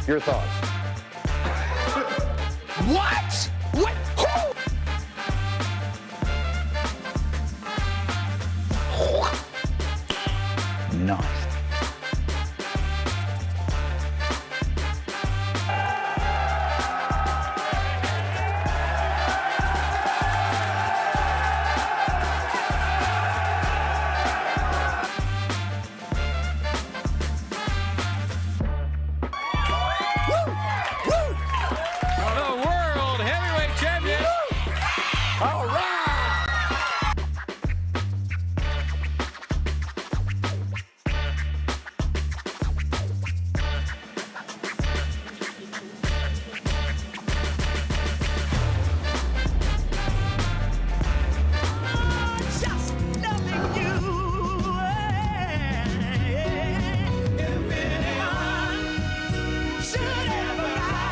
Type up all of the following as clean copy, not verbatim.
Your thoughts? What? What? Who? Nice.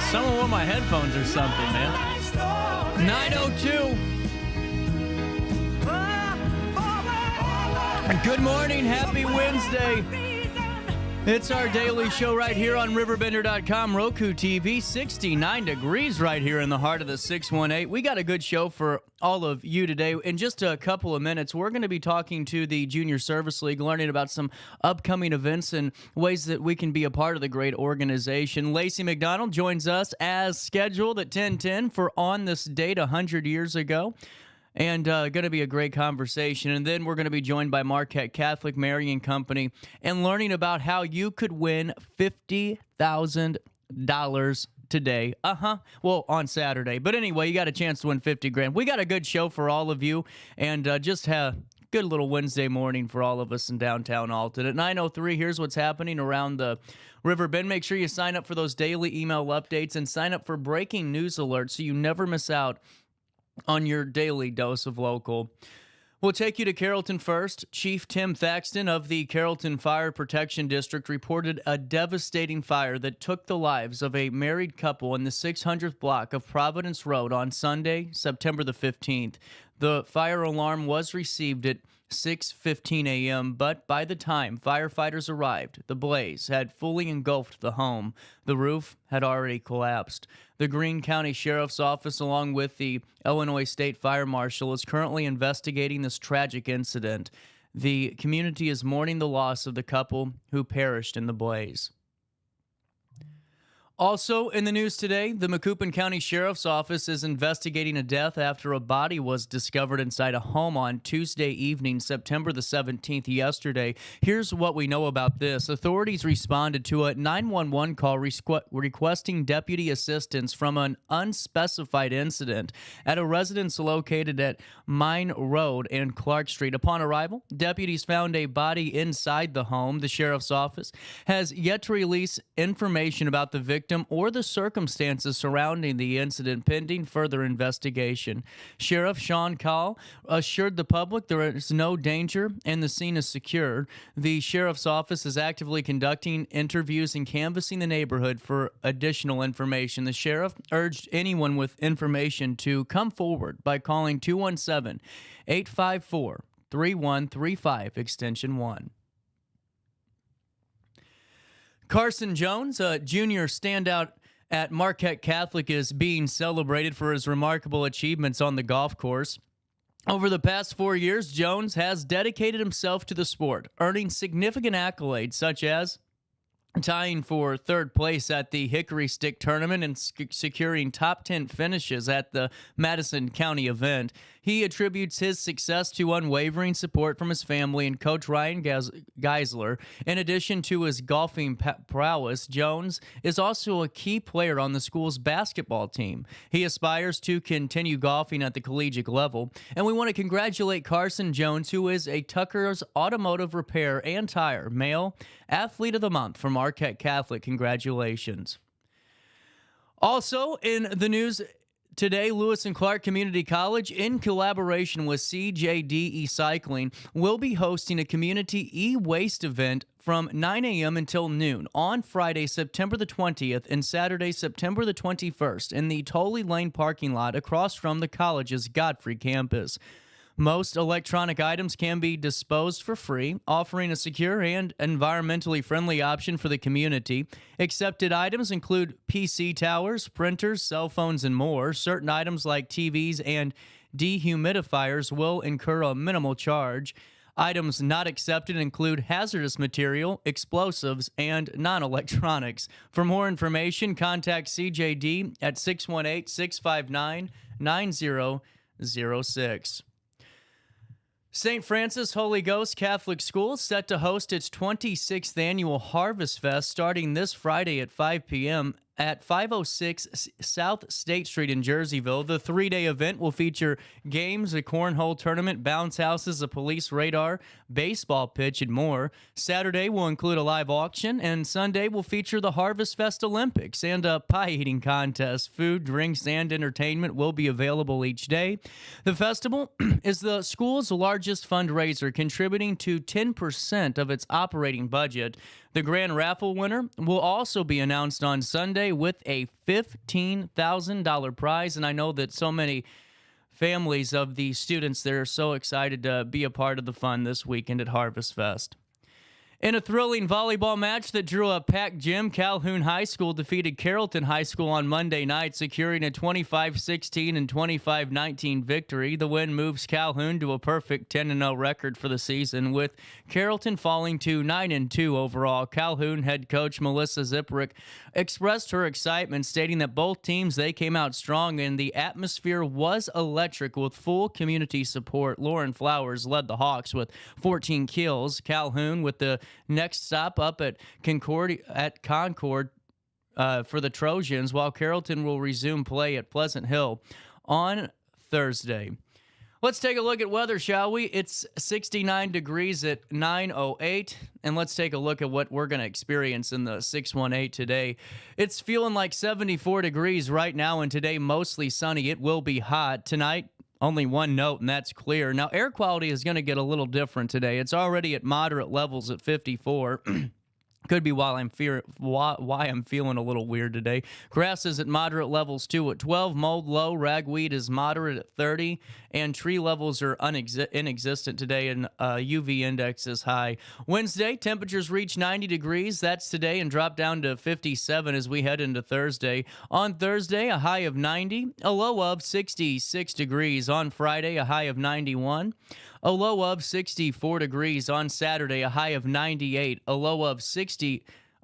Someone wore my headphones or something, man. 9:02. Good morning. Happy Wednesday. It's our daily show right here on RiverBender.com. Roku TV, 69 degrees right here in the heart of the 618. We got a good show for all of you today. In just a couple of minutes, we're going to be talking to the Junior Service League, learning about some upcoming events and ways that we can be a part of the great organization. Lacy McDonald joins us as scheduled at 10:10 for On This Date 100 years ago. And going to be a great conversation. And then we're going to be joined by Marquette Catholic, Mary and Company, and learning about how you could win $50,000 today. Well, on Saturday. But anyway, you got a chance to win 50 grand. We got a good show for all of you, and just have a good little Wednesday morning for all of us in downtown Alton. At 9:03, here's what's happening around the Riverbend. Make sure you sign up for those daily email updates and sign up for breaking news alerts so you never miss out on your daily dose of local. We'll take you to Carrollton first. Chief Tim Thaxton of the Carrollton Fire Protection District reported a devastating fire that took the lives of a married couple in the 600th block of Providence Road on Sunday, September the 15th. The fire alarm was received at 6:15 a.m., but by the time firefighters arrived, the blaze had fully engulfed the home. The roof had already collapsed. The Greene County Sheriff's Office, along with the Illinois State Fire Marshal, is currently investigating this tragic incident. The community is mourning the loss of the couple who perished in the blaze. Also in the news today, the Macoupin County Sheriff's Office is investigating a death after a body was discovered inside a home on Tuesday evening, September the 17th, yesterday. Here's what we know about this. Authorities responded to a 911 call requesting deputy assistance from an unspecified incident at a residence located at Mine Road and Clark Street. Upon arrival, deputies found a body inside the home. The Sheriff's Office has yet to release information about the victim or the circumstances surrounding the incident, pending further investigation. Sheriff Sean Call assured the public there is no danger and the scene is secure. The Sheriff's Office is actively conducting interviews and canvassing the neighborhood for additional information. The sheriff urged anyone with information to come forward by calling 217-854-3135, extension 1. Carson Jones, a junior standout at Marquette Catholic, is being celebrated for his remarkable achievements on the golf course. Over the past 4 years, Jones has dedicated himself to the sport, earning significant accolades such as tying for third place at the Hickory Stick Tournament and securing top 10 finishes at the Madison County event. He attributes his success to unwavering support from his family and coach Ryan Geisler. In addition to his golfing prowess, Jones is also a key player on the school's basketball team. He aspires to continue golfing at the collegiate level, and we want to congratulate Carson Jones, who is a Tucker's Automotive Repair and Tire Male Athlete of the Month from Marquette Catholic. Congratulations. Also in the news today, Lewis and Clark Community College, in collaboration with CJD eCycling, will be hosting a community e-waste event from 9 a.m. until noon on Friday, September the 20th and Saturday, September the 21st in the Tolley Lane parking lot across from the college's Godfrey campus. Most electronic items can be disposed for free, offering a secure and environmentally friendly option for the community. Accepted items include PC towers, printers, cell phones, and more. Certain items like TVs and dehumidifiers will incur a minimal charge. Items not accepted include hazardous material, explosives, and non electronics. For more information, contact CJD at 618 659 9006. St. Francis Holy Ghost Catholic School is set to host its 26th annual Harvest Fest starting this Friday at 5 p.m. at 506 South State Street in Jerseyville. The three-day event will feature games, a cornhole tournament, bounce houses, a police radar, baseball pitch, and more. Saturday will include a live auction, and Sunday will feature the Harvest Fest Olympics and a pie-eating contest. Food, drinks, and entertainment will be available each day. The festival is the school's largest fundraiser, contributing to 10% of its operating budget. The grand raffle winner will also be announced on Sunday with a $15,000 prize, and I know that so many families of the students there are so excited to be a part of the fun this weekend at Harvest Fest. In a thrilling volleyball match that drew a packed gym, Calhoun High School defeated Carrollton High School on Monday night, securing a 25-16 and 25-19 victory. The win moves Calhoun to a perfect 10-0 record for the season, with Carrollton falling to 9-2 overall. Calhoun head coach Melissa Ziprick expressed her excitement, stating that both teams, they came out strong and the atmosphere was electric with full community support. Lauren Flowers led the Hawks with 14 kills. Calhoun with the next stop up at Concord for the Trojans, while Carrollton will resume play at Pleasant Hill on Thursday. Let's take a look at weather, shall we? It's 69 degrees at 9:08, and let's take a look at what we're going to experience in the 618 today. It's feeling like 74 degrees right now, and today mostly sunny. It will be hot. Tonight, only one note, and that's clear. Now, air quality is going to get a little different today. It's already at moderate levels at 54. Could be why I'm feeling a little weird today. Grass is at moderate levels too at 12. Mold low. Ragweed is moderate at 30. And tree levels are inexistent today, and UV index is high. Wednesday, temperatures reach 90 degrees. That's today, and drop down to 57 as we head into Thursday. On Thursday, a high of 90, a low of 66 degrees. On Friday, a high of 91. A low of 64 degrees. On Saturday, a high of 98, a low of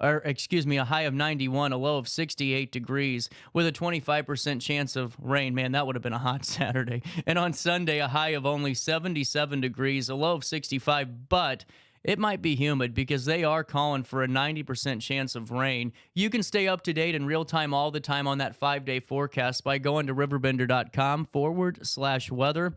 a high of 91, a low of 68 degrees with a 25% chance of rain. Man, that would have been a hot Saturday. And on Sunday, a high of only 77 degrees, a low of 65, but it might be humid because they are calling for a 90% chance of rain. You can stay up to date in real time all the time on that 5-day forecast by going to RiverBender.com/weather.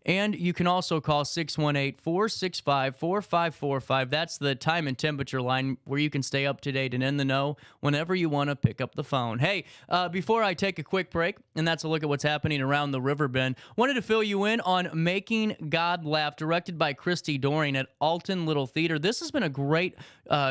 And you can also call 618-465-4545. That's the time and temperature line where you can stay up to date and in the know whenever you want to pick up the phone. Hey, before I take a quick break, and that's a look at what's happening around the Riverbend, wanted to fill you in on Making God Laugh, directed by Christy Doring at Alton Little Theater. This has been a great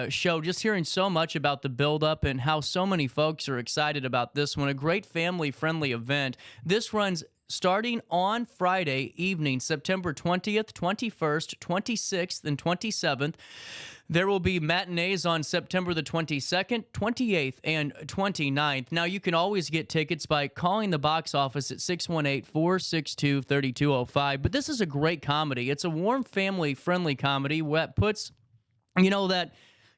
show, just hearing so much about the build-up and how so many folks are excited about this one. A great family-friendly event. This runs starting on Friday evening, September 20th, 21st, 26th, and 27th. There will be matinees on September the 22nd, 28th, and 29th. Now, you can always get tickets by calling the box office at 618-462-3205. But this is a great comedy. It's a warm, family-friendly comedy that puts, that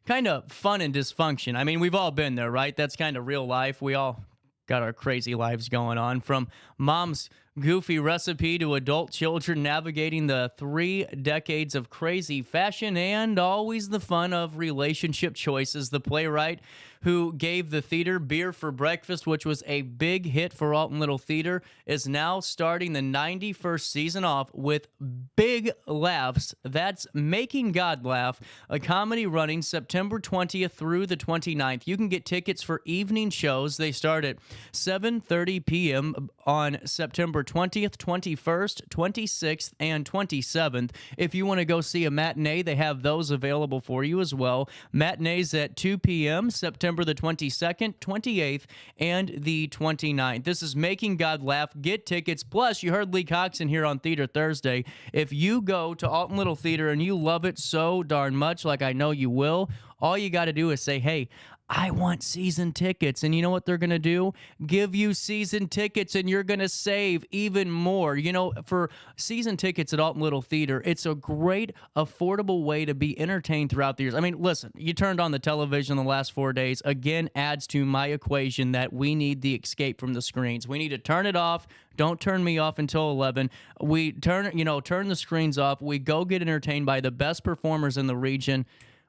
kind of fun and dysfunction. I mean, we've all been there, right? That's kind of real life. We all got our crazy lives going on, from mom's goofy recipe to adult children navigating the 3 decades of crazy fashion and always the fun of relationship choices. The playwright who gave the theater Beer for Breakfast, which was a big hit for Alton Little Theater, is now starting the 91st season off with big laughs. That's Making God Laugh, a comedy running September 20th through the 29th. You can get tickets for evening shows. They start at 7:30 p.m. on September 20th, 21st, 26th, and 27th. If you want to go see a matinee, they have those available for you as well. Matinees at 2 p.m., September the 22nd, 28th, and the 29th. This is Making God Laugh. Get tickets. Plus, you heard Lee Coxon here on Theater Thursday. If you go to Alton Little Theater and you love it so darn much, like I know you will, all you got to do is say, hey, I want season tickets. And you know what they're going to do? Give you season tickets, and you're going to save even more. You know, for season tickets at Alton Little Theater, it's a great, affordable way to be entertained throughout the years. I mean, listen, you turned on the television the last 4 days. Again, adds to my equation that we need the escape from the screens. We need to turn it off. Don't turn me off until 11. We turn the screens off. We go get entertained by the best performers in the region.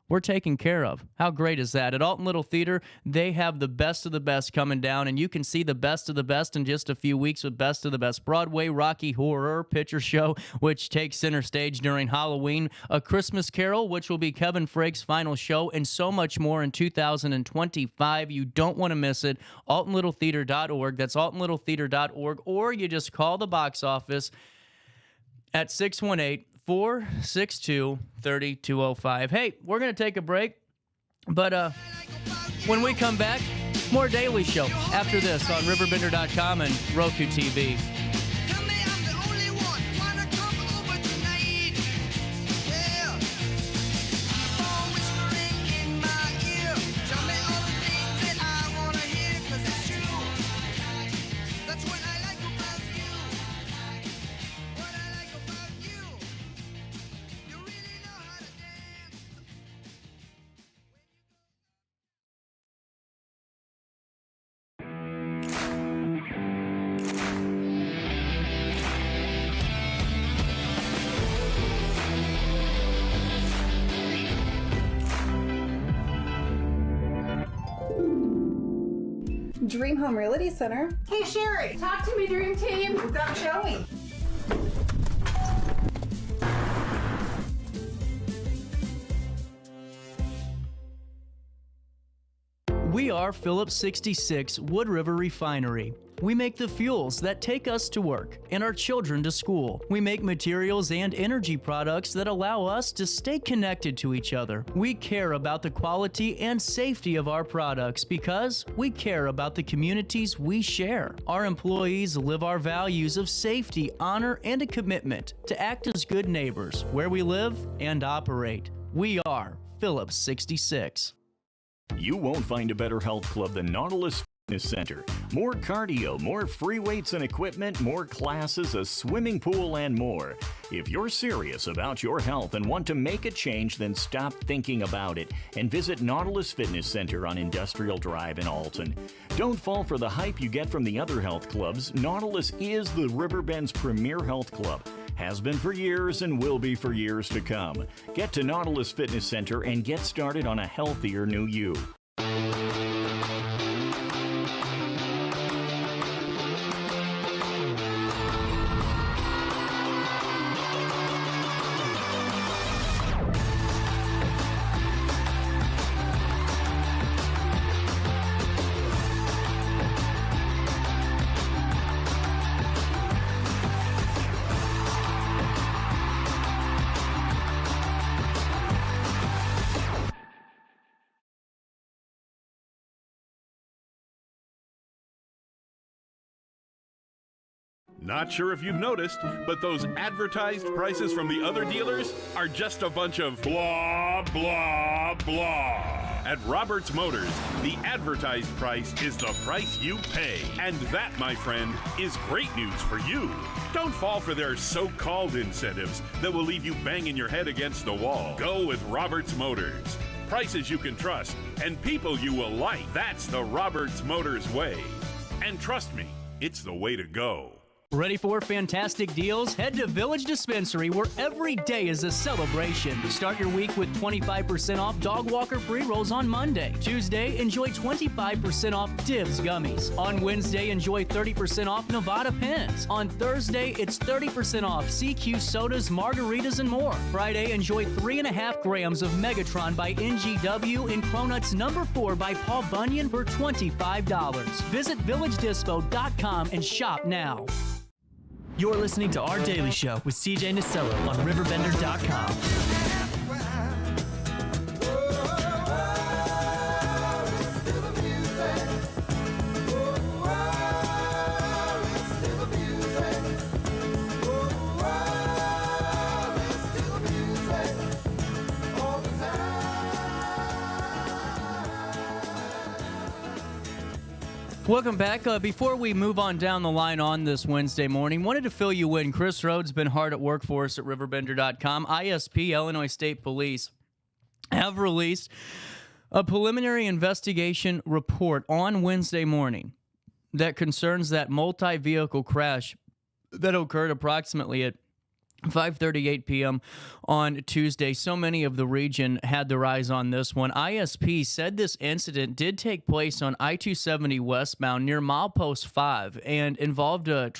We're taken care of. How great is that? At Alton Little Theater, they have the best of the best coming down, and you can see the best of the best in just a few weeks with Best of the Best Broadway, Rocky Horror Picture Show, which takes center stage during Halloween, A Christmas Carol, which will be Kevin Frake's final show, and so much more in 2025. You don't want to miss it. AltonLittleTheater.org. That's AltonLittleTheater.org, or you just call the box office at 618-462-3205. Hey, we're going to take a break, but when we come back, more Daily Show after this on RiverBender.com and Roku TV. Dream Home Realty Center. Hey Sherry, talk to me, Dream Team. We've got showing. We are Phillips 66 Wood River Refinery. We make the fuels that take us to work and our children to school. We make materials and energy products that allow us to stay connected to each other. We care about the quality and safety of our products because we care about the communities we share. Our employees live our values of safety, honor, and a commitment to act as good neighbors where we live and operate. We are Phillips 66. You won't find a better health club than Nautilus Fitness Center. More cardio, more free weights and equipment, more classes, a swimming pool, and more. If you're serious about your health and want to make a change, then stop thinking about it and visit Nautilus Fitness Center on Industrial Drive in Alton. Don't fall for the hype you get from the other health clubs. Nautilus is the Riverbend's premier health club. Has been for years and will be for years to come. Get to Nautilus Fitness Center and get started on a healthier new you. Not sure if you've noticed, but those advertised prices from the other dealers are just a bunch of blah, blah, blah. At Roberts Motors, the advertised price is the price you pay. And that, my friend, is great news for you. Don't fall for their so-called incentives that will leave you banging your head against the wall. Go with Roberts Motors. Prices you can trust and people you will like. That's the Roberts Motors way. And trust me, it's the way to go. Ready for fantastic deals? Head to Village Dispensary, where every day is a celebration. Start your week with 25% off Dog Walker pre-rolls on Monday. Tuesday, enjoy 25% off Divs gummies. On Wednesday, enjoy 30% off Nevada pens. On Thursday, it's 30% off CQ sodas, margaritas, and more. Friday, enjoy 3.5 grams of Megatron by NGW and Cronuts number 4 by Paul Bunyan for $25. Visit VillageDispo.com and shop now. You're listening to Our Daily Show with CJ Nasello on RiverBender.com. Welcome back. Before we move on down the line on this Wednesday morning, wanted to fill you in. Chris Rhodes been hard at work for us at RiverBender.com. ISP, Illinois State Police, have released a preliminary investigation report on Wednesday morning that concerns that multi-vehicle crash that occurred approximately at 5:38 p.m. on Tuesday. So many of the region had their eyes on this one. ISP said this incident did take place on I-270 westbound near milepost 5 and involved a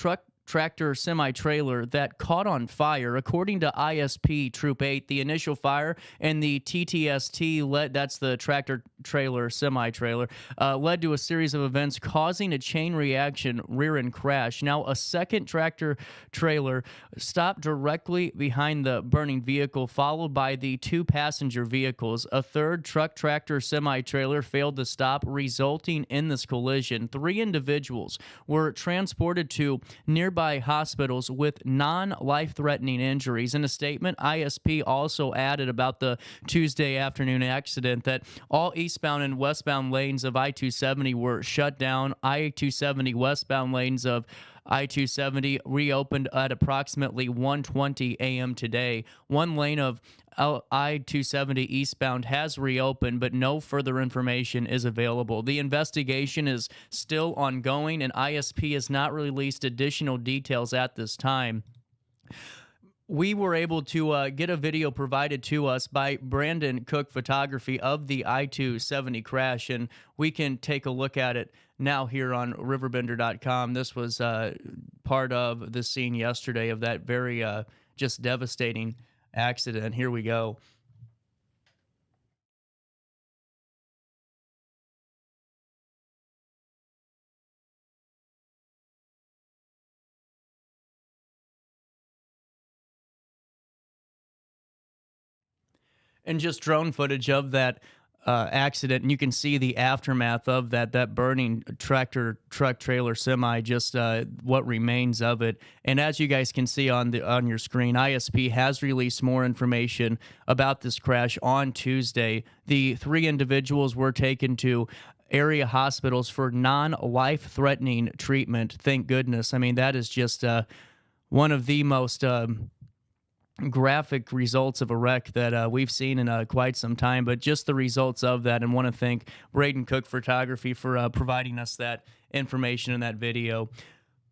tractor semi-trailer that caught on fire. According to ISP Troop 8, the initial fire and the TTST led, that's the tractor trailer semi-trailer, led to a series of events causing a chain reaction rear-end crash. Now, a second tractor trailer stopped directly behind the burning vehicle, followed by the two passenger vehicles. A third truck tractor semi-trailer failed to stop, resulting in this collision. 3 individuals were transported to nearby hospitals with non-life-threatening injuries. In a statement, ISP also added about the Tuesday afternoon accident that all eastbound and westbound lanes of I-270 were shut down. I-270 westbound lanes of I-270 reopened at approximately 1:20 a.m. today. One lane of I-270 eastbound has reopened, but no further information is available. The investigation is still ongoing, and ISP has not released additional details at this time. We were able to get a video provided to us by Brandon Cook Photography of the I-270 crash, and we can take a look at it now here on RiverBender.com. This was part of the scene yesterday of that very just devastating accident. Here we go. And just drone footage of that accident, and you can see the aftermath of that burning tractor truck trailer semi, just what remains of it. And as you guys can see on your screen, ISP has released more information about this crash on Tuesday. The 3 individuals were taken to area hospitals for non-life-threatening treatment. Thank goodness. I mean, that is just one of the most graphic results of a wreck that we've seen in quite some time, but just the results of that. And want to thank Braden Cook Photography for providing us that information in that video.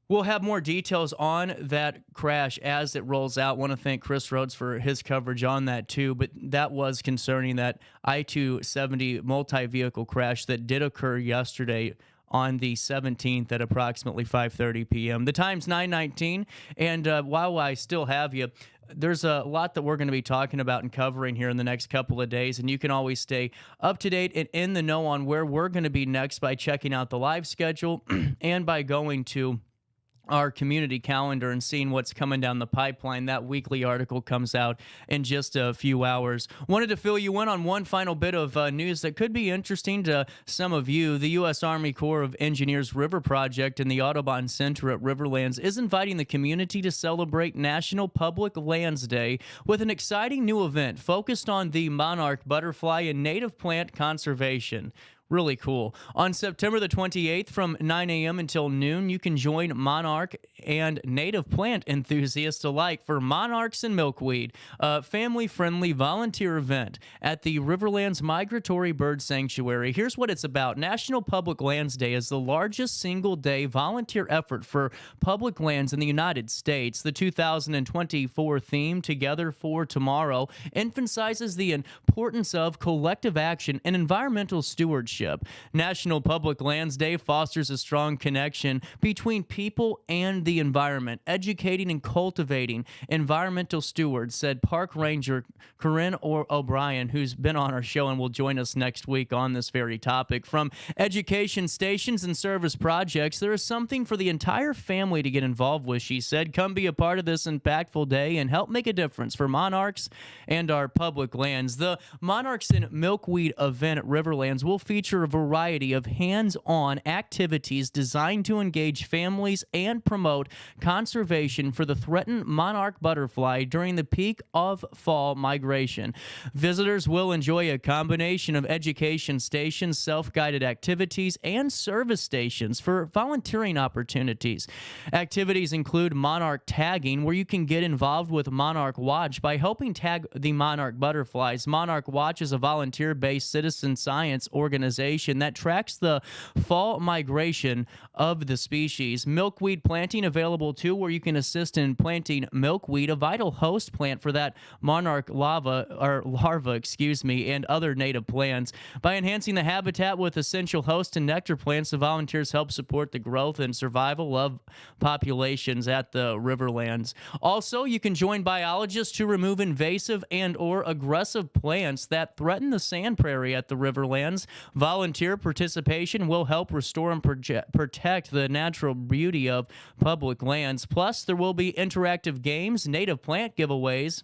We'll have more details on that crash as it rolls out. Want to thank Chris Rhodes for his coverage on that too, but that was concerning, that I-270 multi-vehicle crash that did occur yesterday on the 17th at approximately 5:30 p.m. The time's 9:19, and while I still have you, there's a lot that we're going to be talking about and covering here in the next couple of days, and you can always stay up to date and in the know on where we're going to be next by checking out the live schedule and by going to our community calendar and seeing what's coming down the pipeline. That weekly article comes out in just a few hours. Wanted to fill you in on one final bit of news that could be interesting to some of you. The U.S. Army Corps of Engineers River Project and the Audubon Center at Riverlands is inviting the community to celebrate National Public Lands Day with an exciting new event focused on the monarch butterfly and native plant conservation. Really cool. On September the 28th from 9 a.m. until noon, you can join monarch and native plant enthusiasts alike for Monarchs and Milkweed, a family-friendly volunteer event at the Riverlands Migratory Bird Sanctuary. Here's what it's about. National Public Lands Day is the largest single-day volunteer effort for public lands in the United States. The 2024 theme, Together for Tomorrow, emphasizes the importance of collective action and environmental stewardship. stewardship. National Public Lands Day fosters a strong connection between people and the environment, educating and cultivating environmental stewards, said Park Ranger Corinne O'Brien, who's been on our show and will join us next week on this very topic. From education stations and service projects, there is something for the entire family to get involved with, she said. Come be a part of this impactful day and help make a difference for monarchs and our public lands. The Monarchs in Milkweed event at Riverlands will feature a variety of hands-on activities designed to engage families and promote conservation for the threatened monarch butterfly during the peak of fall migration. Visitors will enjoy a combination of education stations, self-guided activities, and service stations for volunteering opportunities. Activities include monarch tagging, where you can get involved with Monarch Watch by helping tag the monarch butterflies. Monarch Watch is a volunteer-based citizen science organization that tracks the fall migration of the species. Milkweed planting available too, where you can assist in planting milkweed, a vital host plant for that monarch larva, and other native plants. By enhancing the habitat with essential host and nectar plants, the volunteers help support the growth and survival of populations at the Riverlands. Also, you can join biologists to remove invasive and or aggressive plants that threaten the sand prairie at the Riverlands. Volunteer participation will help restore and protect the natural beauty of public lands. Plus, there will be interactive games, native plant giveaways,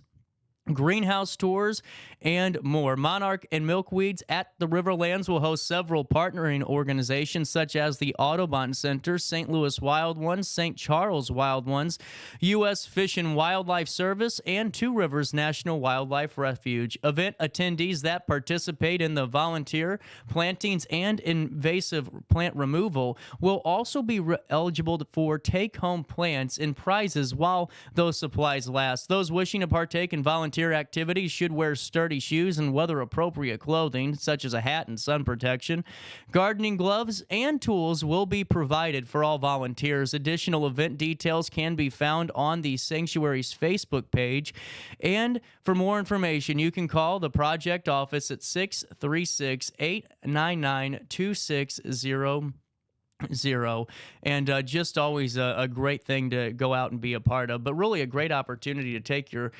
greenhouse tours, and more. Monarch and Milkweeds at the Riverlands will host several partnering organizations such as the Audubon Center, St. Louis Wild Ones, St. Charles Wild Ones, U.S. Fish and Wildlife Service, and Two Rivers National Wildlife Refuge. Event attendees that participate in the volunteer plantings and invasive plant removal will also be eligible for take-home plants and prizes while those supplies last. Those wishing to partake in volunteer activities should wear sturdy shoes and weather-appropriate clothing, such as a hat and sun protection. Gardening gloves and tools will be provided for all volunteers. Additional event details can be found on the Sanctuary's Facebook page. And for more information, you can call the project office at 636-899-2600. And just always a great thing to go out and be a part of, but really a great opportunity to take your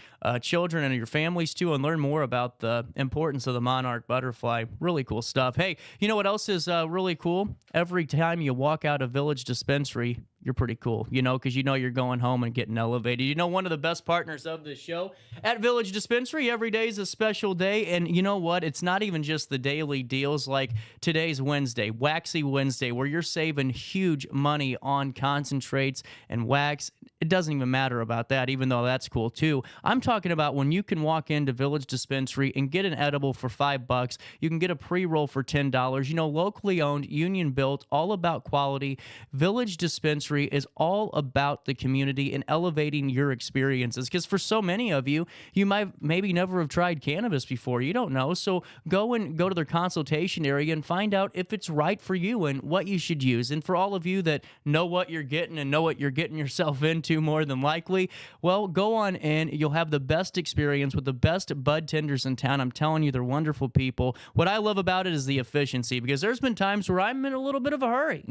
children and your families to and learn more about the importance of the monarch butterfly. Really cool stuff. Hey, you know what else is really cool? Every time you walk out of Village Dispensary, you're pretty cool, because you're going home and getting elevated. One of the best partners of this show at Village Dispensary, every day is a special day. And you know what? It's not even just the daily deals like today's Wednesday, Waxy Wednesday, where you're saving huge money on concentrates and wax. It doesn't even matter about that, even though that's cool too. I'm talking about when you can walk into Village Dispensary and get an edible for $5. You can get a pre-roll for $10. Locally owned, union built, all about quality. Village Dispensary is all about the community and elevating your experiences, because for so many of you, you might maybe never have tried cannabis before. You don't know. So go to their consultation area and find out if it's right for you and what you should use. And for all of you that know what you're getting and know what you're getting yourself into more than likely, well, go on and you'll have the best experience with the best bud tenders in town. I'm telling you, they're wonderful people. What I love about it is the efficiency, because there's been times where I'm in a little bit of a hurry.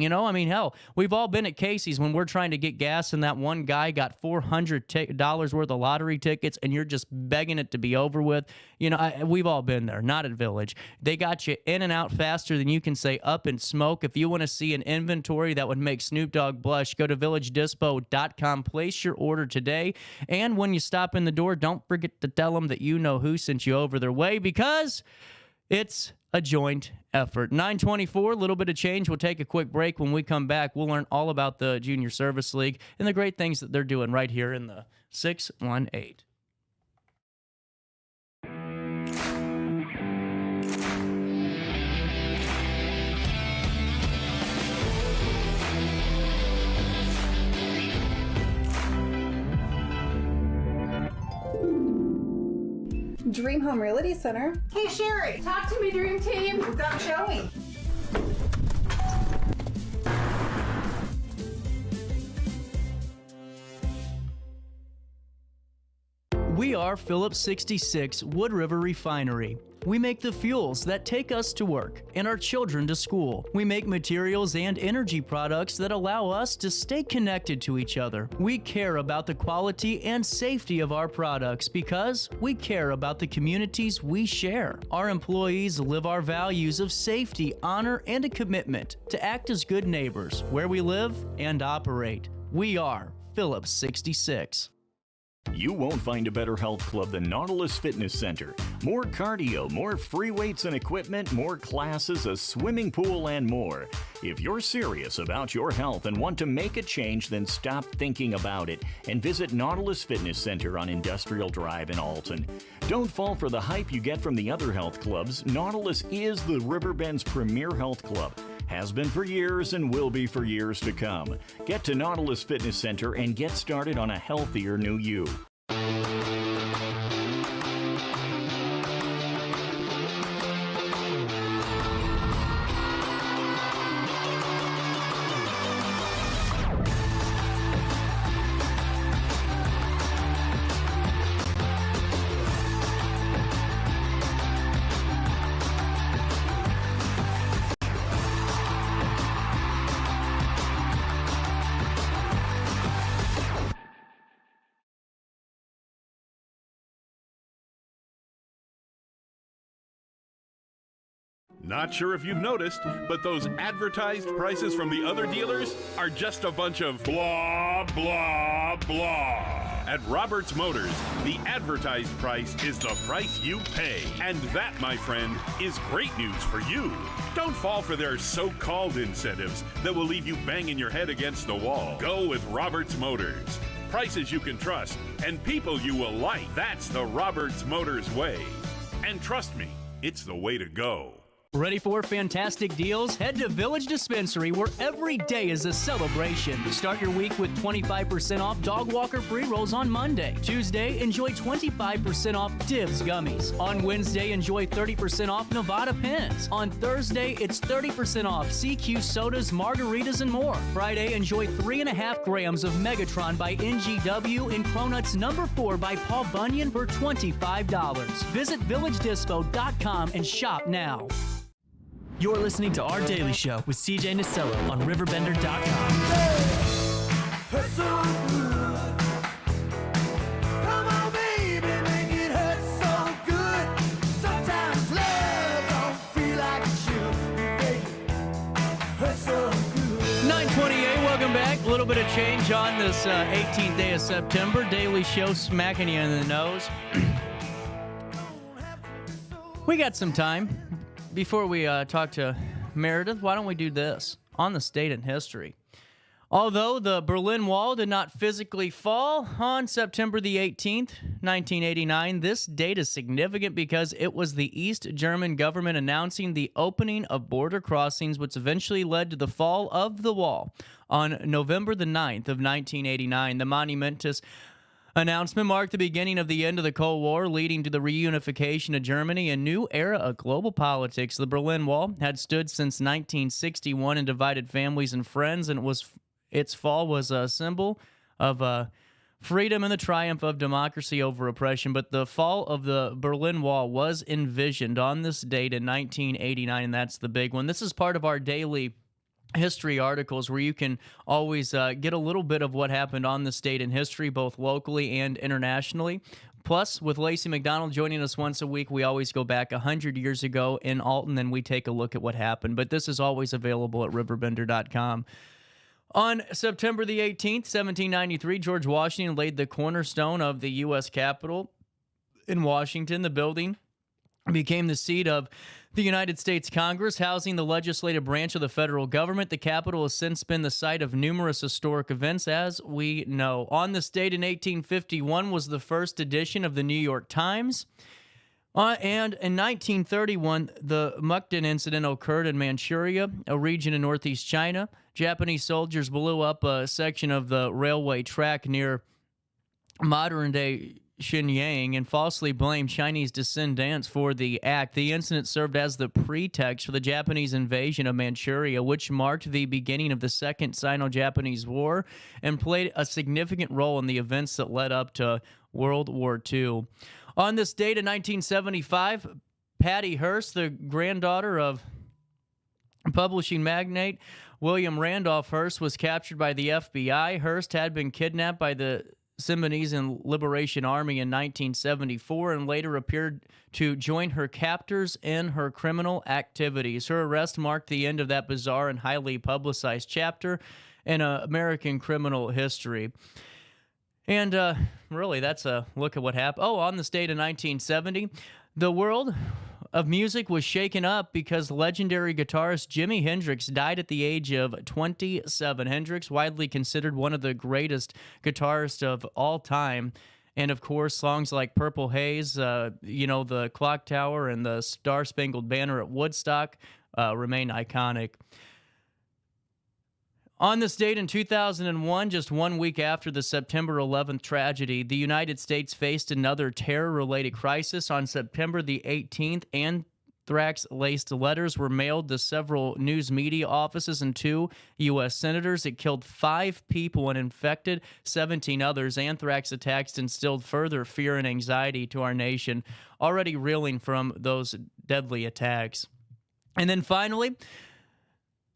Hell, we've all been at Casey's when we're trying to get gas and that one guy got $400 worth of lottery tickets and you're just begging it to be over with. We've all been there. Not at Village. They got you in and out faster than you can say up and smoke. If you want to see an inventory that would make Snoop Dogg blush, go to villagedispo.com. Place your order today. And when you stop in the door, don't forget to tell them that you know who sent you over their way, because it's a joint effort. 9:24, a little bit of change. We'll take a quick break. When we come back, we'll learn all about the Junior Service League and the great things that they're doing right here in the 618. Dream Home Realty Center. Hey Sherry, talk to me, Dream Team. We've got Joey. We are Phillips 66 Wood River Refinery. We make the fuels that take us to work and our children to school. We make materials and energy products that allow us to stay connected to each other. We care about the quality and safety of our products because we care about the communities we share. Our employees live our values of safety, honor, and a commitment to act as good neighbors where we live and operate. We are Phillips 66. You won't find a better health club than Nautilus Fitness Center. More cardio, more free weights and equipment, more classes, a swimming pool, and more. If you're serious about your health and want to make a change, then stop thinking about it and visit Nautilus Fitness Center on Industrial Drive in Alton. Don't fall for the hype you get from the other health clubs. Nautilus is the Riverbend's premier health club. Has been for years and will be for years to come. Get to Nautilus Fitness Center and get started on a healthier new you. Not sure if you've noticed, but those advertised prices from the other dealers are just a bunch of blah, blah, blah. At Roberts Motors, the advertised price is the price you pay. And that, my friend, is great news for you. Don't fall for their so-called incentives that will leave you banging your head against the wall. Go with Roberts Motors. Prices you can trust and people you will like. That's the Roberts Motors way. And trust me, it's the way to go. Ready for fantastic deals? Head to Village Dispensary, where every day is a celebration. Start your week with 25% off Dog Walker pre-rolls on Monday. Tuesday, enjoy 25% off Dibs gummies. On Wednesday, enjoy 30% off Nevada pens. On Thursday, it's 30% off CQ sodas, margaritas, and more. Friday, enjoy 3.5 grams of Megatron by NGW and Cronuts number 4 by Paul Bunyan for $25. Visit VillageDispo.com and shop now. You're listening to Our Daily Show with CJ Nasello on RiverBender.com. Hurt so good. Come on, baby, make it hurt so good. Sometimes love don't feel like it should, baby. Hurt so good. 928, welcome back. A little bit of change on this 18th day of September. Daily Show smacking you in the nose. We got some time. Before we talk to Meredith, why don't we do this on the state and history? Although the Berlin Wall did not physically fall on September the 18th, 1989, this date is significant because it was the East German government announcing the opening of border crossings, which eventually led to the fall of the wall. On November the 9th of 1989, the monumentous announcement marked the beginning of the end of the Cold War, leading to the reunification of Germany, a new era of global politics. The Berlin Wall had stood since 1961 and divided families and friends, and its fall was a symbol of freedom and the triumph of democracy over oppression. But the fall of the Berlin Wall was envisioned on this date in 1989, and that's the big one. This is part of our daily history articles where you can always get a little bit of what happened on the state in history, both locally and internationally. Plus, with Lacy McDonald joining us once a week, we always go back 100 years ago in Alton and we take a look at what happened. But this is always available at RiverBender.com. On September the 18th, 1793, George Washington laid the cornerstone of the U.S. Capitol in Washington. The building became the seat of the United States Congress, housing the legislative branch of the federal government. The Capitol has since been the site of numerous historic events, as we know. On this date in 1851 was the first edition of the New York Times. And in 1931, the Mukden incident occurred in Manchuria, a region in northeast China. Japanese soldiers blew up a section of the railway track near modern-day Shenyang and falsely blamed Chinese descendants for the act. The incident served as the pretext for the Japanese invasion of Manchuria, which marked the beginning of the Second Sino-Japanese War and played a significant role in the events that led up to World War II. On this date in 1975, Patty Hearst, the granddaughter of publishing magnate William Randolph Hearst, was captured by the FBI. Hearst had been kidnapped by the Symbionese Liberation Army in 1974 and later appeared to join her captors in her criminal activities. Her arrest marked the end of that bizarre and highly publicized chapter in American criminal history. And really, that's a look at what happened. Oh, on this date in 1970, the world of music was shaken up because legendary guitarist Jimi Hendrix died at the age of 27. Hendrix, widely considered one of the greatest guitarists of all time. And of course, songs like Purple Haze, the Clock Tower, and the Star Spangled Banner at Woodstock remain iconic. On this date in 2001, just 1 week after the September 11th tragedy, the United States faced another terror-related crisis. On September the 18th, anthrax-laced letters were mailed to several news media offices and 2 U.S. senators. It killed 5 people and infected 17 others. Anthrax attacks instilled further fear and anxiety to our nation, already reeling from those deadly attacks. And then finally,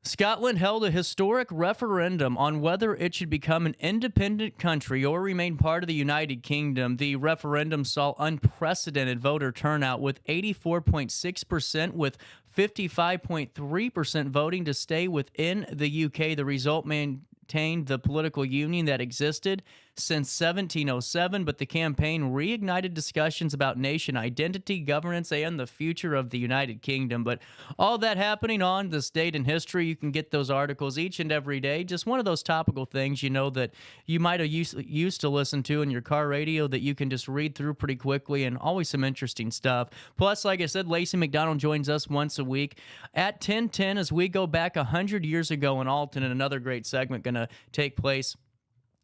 Scotland held a historic referendum on whether it should become an independent country or remain part of the United Kingdom. The referendum saw unprecedented voter turnout, with 84.6%, with 55.3% voting to stay within the UK. The result maintained the political union that existed since 1707, but the campaign reignited discussions about nation identity, governance, and the future of the United Kingdom. But all that happening on this date in history, you can get those articles each and every day. Just one of those topical things, that you might have used to listen to in your car radio that you can just read through pretty quickly, and always some interesting stuff. Plus, like I said, Lacy McDonald joins us once a week at 10:10 as we go back 100 years ago in Alton, and another great segment going to take place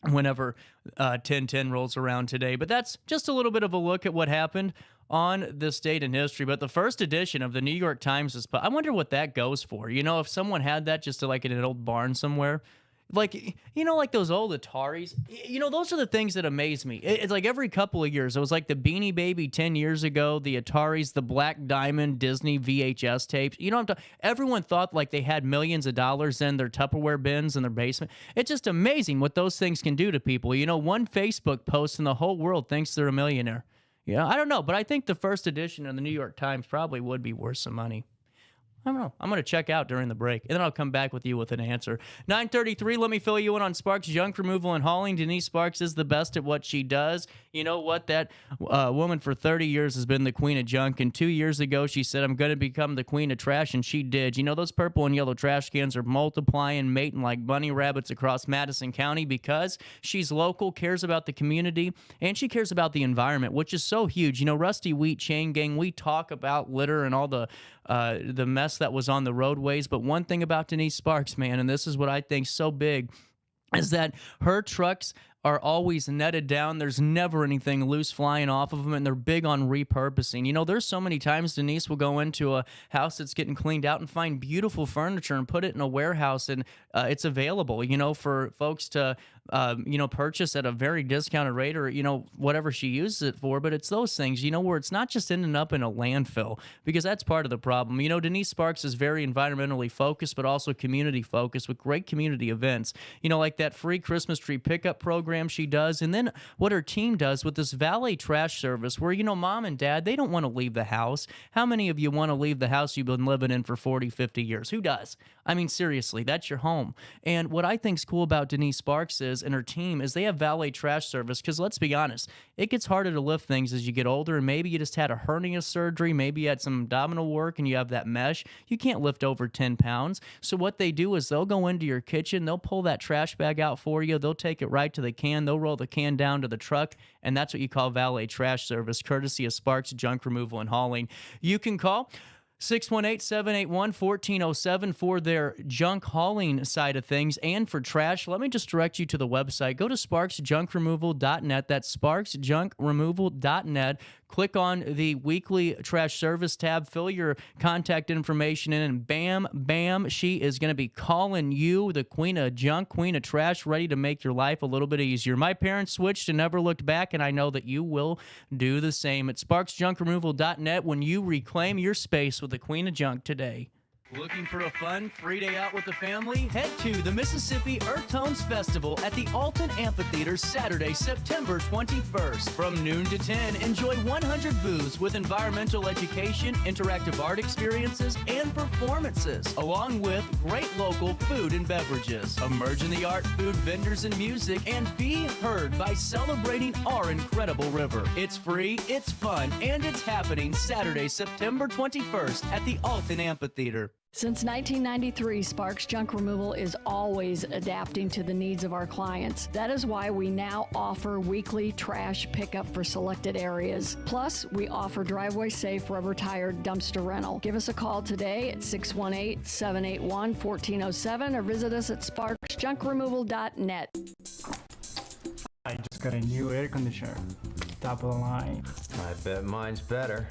whenever 10:10 rolls around today. But that's just a little bit of a look at what happened on this date in history. But the first edition of the New York Times is, I wonder what that goes for. If someone had that just like in an old barn somewhere, like those old Ataris, those are the things that amaze me. It's like every couple of years, it was like the Beanie Baby 10 years ago, the Ataris, the Black Diamond Disney VHS tapes. Everyone thought like they had millions of dollars in their Tupperware bins in their basement. It's just amazing what those things can do to people. One Facebook post and the whole world thinks they're a millionaire. I don't know, but I think the first edition of the New York Times probably would be worth some money. I don't know. I'm going to check out during the break, and then I'll come back with you with an answer. 9:33, let me fill you in on Sparks Junk Removal and Hauling. Denise Sparks is the best at what she does. You know what? That woman for 30 years has been the queen of junk, and 2 years ago she said, I'm going to become the queen of trash, and she did. Those purple and yellow trash cans are multiplying, mating like bunny rabbits across Madison County because she's local, cares about the community, and she cares about the environment, which is so huge. Rusty Wheat Chain Gang, we talk about litter and all the mess that was on the roadways, but one thing about Denise Sparks, man, and this is what I think so big, is that her trucks are always netted down. There's never anything loose flying off of them, and they're big on repurposing. There's so many times Denise will go into a house that's getting cleaned out and find beautiful furniture and put it in a warehouse, and it's available, for folks to, purchase at a very discounted rate, or, whatever she uses it for. But it's those things, where it's not just ending up in a landfill, because that's part of the problem. Denise Sparks is very environmentally focused, but also community focused with great community events, like that free Christmas tree pickup program she does, and then what her team does with this valet trash service where, mom and dad, they don't want to leave the house. How many of you want to leave the house you've been living in for 40, 50 years? Who does? I mean, seriously, that's your home. And what I think's cool about Denise Sparks and her team is they have valet trash service, because let's be honest, it gets harder to lift things as you get older, and maybe you just had a hernia surgery, maybe you had some abdominal work and you have that mesh. You can't lift over 10 pounds. So what they do is they'll go into your kitchen, they'll pull that trash bag out for you, they'll take it right to the can, they'll roll the can down to the truck, and that's what you call valet trash service, courtesy of Sparks Junk Removal and Hauling. You can call 618-781-1407 for their junk hauling side of things. And for trash, let me just direct you to the website. Go to sparksjunkremoval.net. That's sparksjunkremoval.net. Click on the weekly trash service tab, fill your contact information in, and bam, bam, she is going to be calling you, the queen of junk, queen of trash, ready to make your life a little bit easier. My parents switched and never looked back, and I know that you will do the same at sparksjunkremoval.net when you reclaim your space with the queen of junk today. Looking for a fun, free day out with the family? Head to the Mississippi Earth Tones Festival at the Alton Amphitheater Saturday, September 21st. From noon to 10, enjoy 100 booths with environmental education, interactive art experiences, and performances, along with great local food and beverages. Emerge in the art, food, vendors, and music, and be heard by celebrating our incredible river. It's free, it's fun, and it's happening Saturday, September 21st at the Alton Amphitheater. Since 1993, Sparks Junk Removal is always adapting to the needs of our clients. That is why we now offer weekly trash pickup for selected areas. Plus, we offer driveway-safe rubber-tired dumpster rental. Give us a call today at 618-781-1407 or visit us at sparksjunkremoval.net. I just got a new air conditioner. Top of the line. I bet mine's better.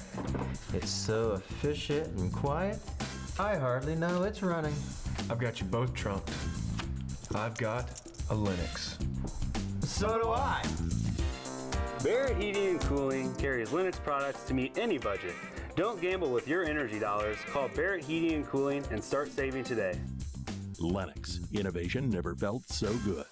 It's so efficient and quiet, I hardly know it's running. I've got you both trunked. I've got a Linux. So do I. Barrett Heating and Cooling carries Linux products to meet any budget. Don't gamble with your energy dollars. Call Barrett Heating and Cooling and start saving today. Lennox. Innovation never felt so good.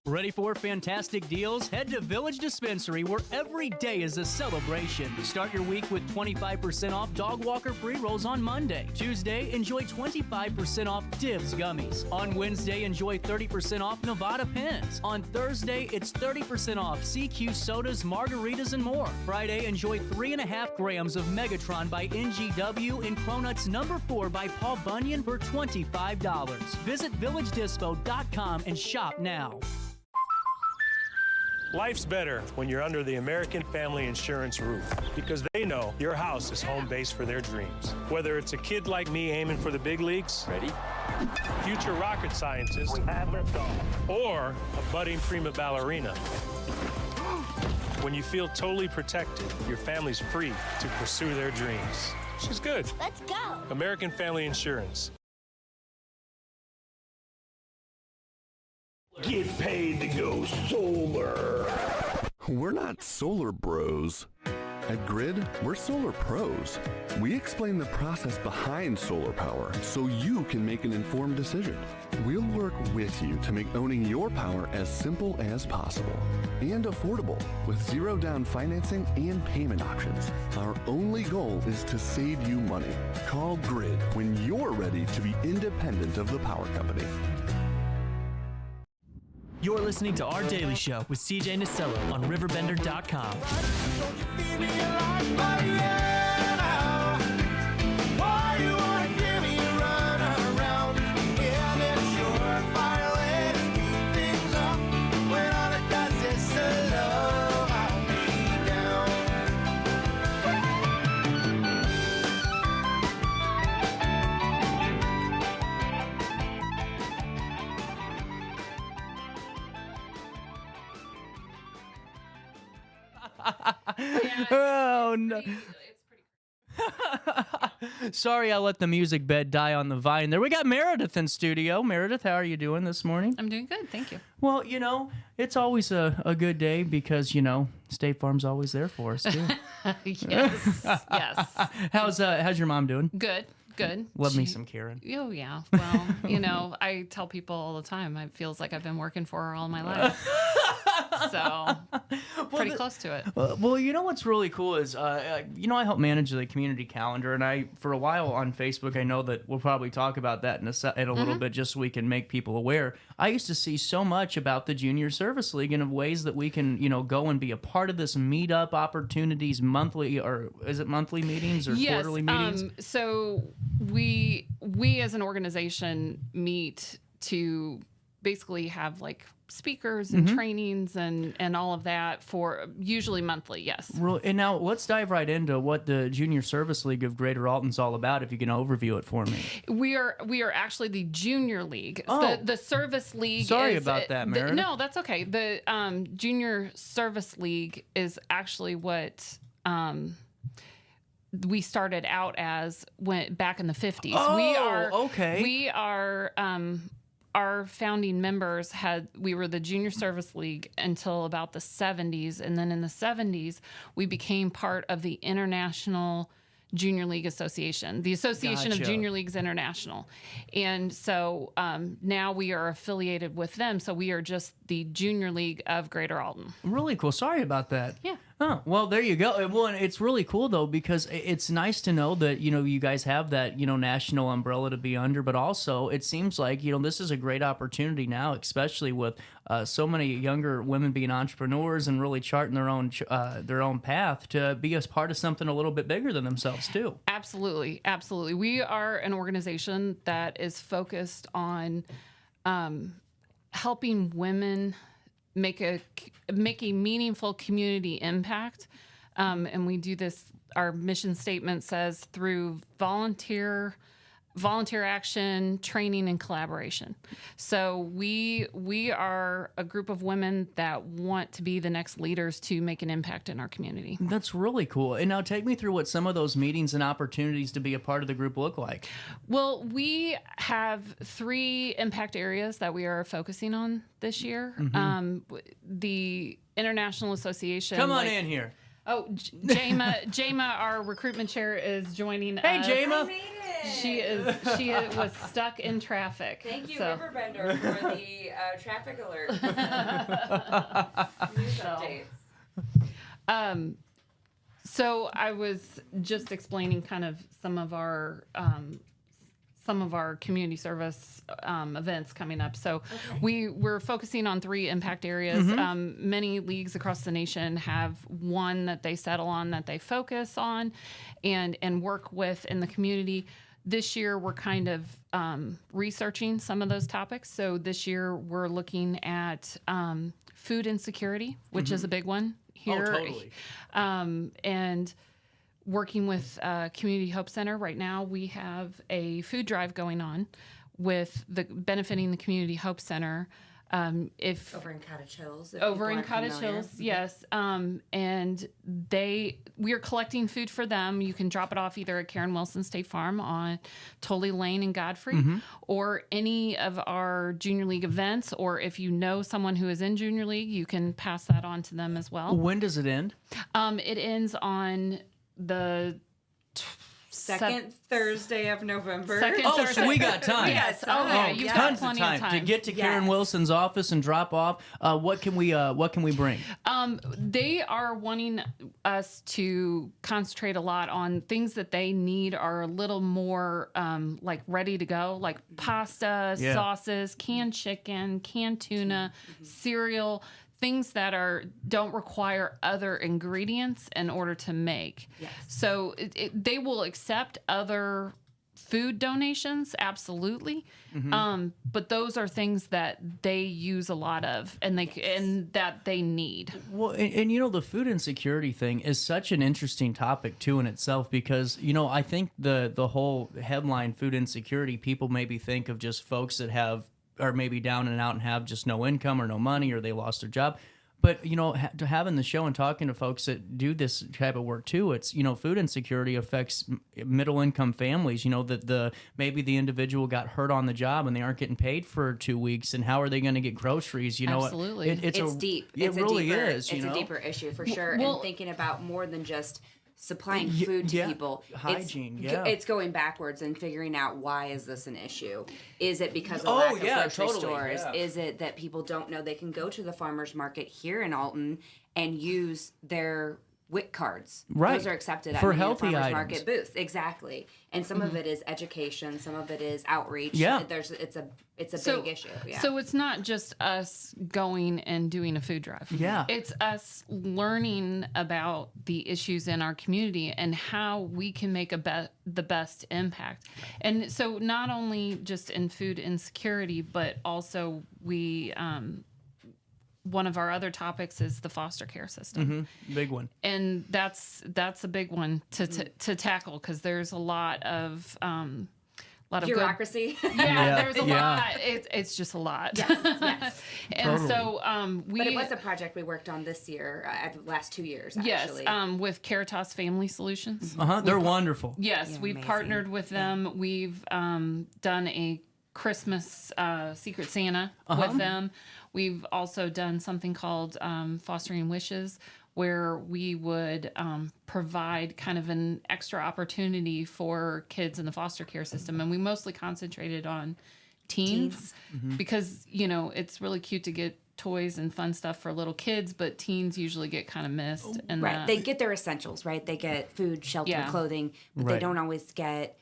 Ready for fantastic deals? Head to Village Dispensary, where every day is a celebration. Start your week with 25% off Dog Walker pre-rolls on Monday. Tuesday, enjoy 25% off Divs gummies. On Wednesday, enjoy 30% off Nevada pens. On Thursday, it's 30% off CQ sodas, margaritas, and more. Friday, enjoy 3.5 grams of Megatron by NGW and Cronuts number 4 by Paul Bunyan for $25. Visit villagedispo.com and shop now. Life's better when you're under the American Family Insurance roof, because they know your house is home base for their dreams. Whether it's a kid like me aiming for the big leagues, ready, future rocket scientist, or a budding prima ballerina. When you feel totally protected, your family's free to pursue their dreams. She's good. Let's go. American Family Insurance. Get paid to go solar. We're not solar bros. At Grid, we're solar pros. We explain the process behind solar power so you can make an informed decision. We'll work with you to make owning your power as simple as possible and affordable with zero down financing and payment options. Our only goal is to save you money. Call Grid when you're ready to be independent of the power company. You're listening to Our Daily Show with CJ Nasello on RiverBender.com. Oh, no. Sorry, I let the music bed die on the vine there. We got Meredith in studio. Meredith, how are you doing this morning? I'm doing good, thank you. Well, you know, it's always a good day because, you know, State Farm's always there for us, too. Yes, yes. How's your mom doing? Good. Love me some Karen. Oh, yeah. Well, you know, I tell people all the time, it feels like I've been working for her all my life. So, pretty close to it. Well, you know what's really cool is, you know, I help manage the community calendar, and for a while on Facebook, I know that we'll probably talk about that in a little bit, just so we can make people aware. I used to see so much about the Junior Service League and of ways that we can, you know, go and be a part of this meetup opportunities monthly, or is it monthly meetings or quarterly meetings? So we as an organization meet to basically have like speakers and trainings and all of that for usually monthly. Yes. And now let's dive right into what the Junior Service League of Greater Alton's all about, if you can overview it for me. We are actually the Junior League. The Service League. Sorry about that, Meredith. No, that's okay. The Junior Service League is actually what we started out as back in the 50s. Okay. We are our founding members we were the Junior Service League until about the 70s, and then in the 70s we became part of the International Junior League Association, the Association of Junior Leagues International. And so now we are affiliated with them, so we are just the Junior League of Greater Alton. Really cool. Sorry about that. Yeah. Oh, well, there you go. Well, it's really cool, though, because it's nice to know that, you guys have that, national umbrella to be under, but also it seems like, this is a great opportunity now, especially with so many younger women being entrepreneurs and really charting their own path to be a part of something a little bit bigger than themselves, too. Absolutely. Absolutely. We are an organization that is focused on helping women make a meaningful community impact, and we do this. Our mission statement says through volunteer action, training, and collaboration. So we are a group of women that want to be the next leaders to make an impact in our community. That's really cool. And now take me through what some of those meetings and opportunities to be a part of the group look like. Well, we have 3 impact areas that we are focusing on this year. The International Association. Come on in here. Oh, Jama, our recruitment chair, is joining us. Hey, Jama. I made it. She was stuck in traffic. Thank you, so. RiverBender, for the traffic alert. News updates. So I was just explaining kind of some of our community service events coming up. So we're focusing on 3 impact areas. Many leagues across the nation have one that they settle on, that they focus on and work with in the community. This year, we're kind of researching some of those topics. So this year, we're looking at food insecurity, which is a big one here. Oh, totally. And working with Community Hope Center. Right now, we have a food drive going on with benefiting the Community Hope Center. Over in Cottage Hills. Over in Cottage Hills, yes. And we are collecting food for them. You can drop it off either at Karen Wilson State Farm on Tully Lane in Godfrey, or any of our Junior League events, or if you know someone who is in Junior League, you can pass that on to them as well. When does it end? It ends on the second Thursday of November. So we got time. Yes. You've got plenty of time to get to Karen Wilson's office and drop off. What can we bring? They are wanting us to concentrate a lot on things that they need are a little more like ready to go, like pasta, sauces, canned chicken, canned tuna, cereal. Things that don't require other ingredients in order to make. Yes. So they will accept other food donations, absolutely. But those are things that they use a lot of and that they need. Well, and the food insecurity thing is such an interesting topic too in itself, because I think the whole headline food insecurity, people maybe think of just folks that are maybe down and out and have just no income or no money, or they lost their job. But, having the show and talking to folks that do this type of work too, it's, food insecurity affects middle income families, that maybe the individual got hurt on the job and they aren't getting paid for 2 weeks, and how are they going to get groceries? Absolutely. It's deep. It really is. It's a deeper issue for sure. And thinking about more than just supplying food to people. Hygiene, it's going backwards and figuring out, why is this an issue? Is it because of lack of grocery stores? Yeah. Is it that people don't know they can go to the farmer's market here in Alton and use their WIC cards. Right. Those are accepted at For many healthy farmers items. market booths. Exactly. And some of it is education. Some of it is outreach. Yeah. It's a big issue. Yeah. So it's not just us going and doing a food drive. Yeah. It's us learning about the issues in our community and how we can make the best impact. And so not only just in food insecurity, but also we one of our other topics is the foster care system. Big one. And that's a big one to tackle, because there's a lot of bureaucracy. There's a lot. It's just a lot. Yes. And so but it was a project we worked on this year, the last 2 years, actually. Yes, with Caritas Family Solutions. They're wonderful. Yes, Yeah, we've amazing. partnered with them. We've done a Christmas Secret Santa with them. We've also done something called Fostering Wishes, where we would provide kind of an extra opportunity for kids in the foster care system. And we mostly concentrated on teens. Because, it's really cute to get toys and fun stuff for little kids, but teens usually get kind of missed. And Right. They get their essentials, right? They get food, shelter, clothing, but they don't always get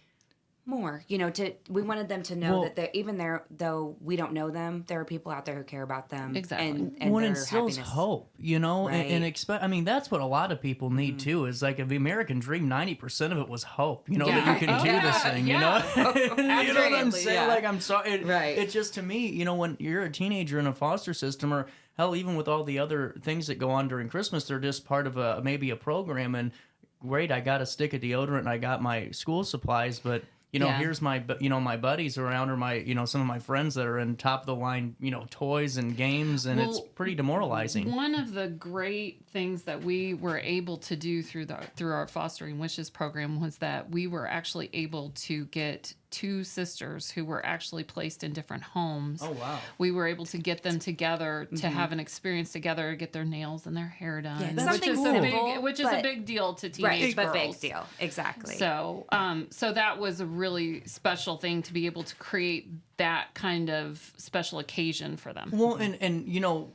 more. We wanted them to know that though we don't know them, there are people out there who care about them. Exactly. And What their instills happiness. hope, Right. and expect. I mean, that's what a lot of people need too. Is like the American dream. 90% of it was hope. That you can do this thing. You know what I'm saying? Yeah. Like, I'm sorry. Right. It's just, to me, when you're a teenager in a foster system, or hell, even with all the other things that go on during Christmas, they're just part of maybe a program. And great, I got a stick of deodorant and I got my school supplies, but. Here's my buddies around, or my, some of my friends that are in top of the line, toys and games, and it's pretty demoralizing. One of the great things that we were able to do through our Fostering Wishes program was that we were actually able to get 2 sisters who were actually placed in different homes. Oh, wow. We were able to get them together to have an experience together, get their nails and their hair done. Yeah, that's something cool. Which is a big deal to teenage right, but girls. big deal. Exactly. So, so that was a really special thing to be able to create that kind of special occasion for them. Well, and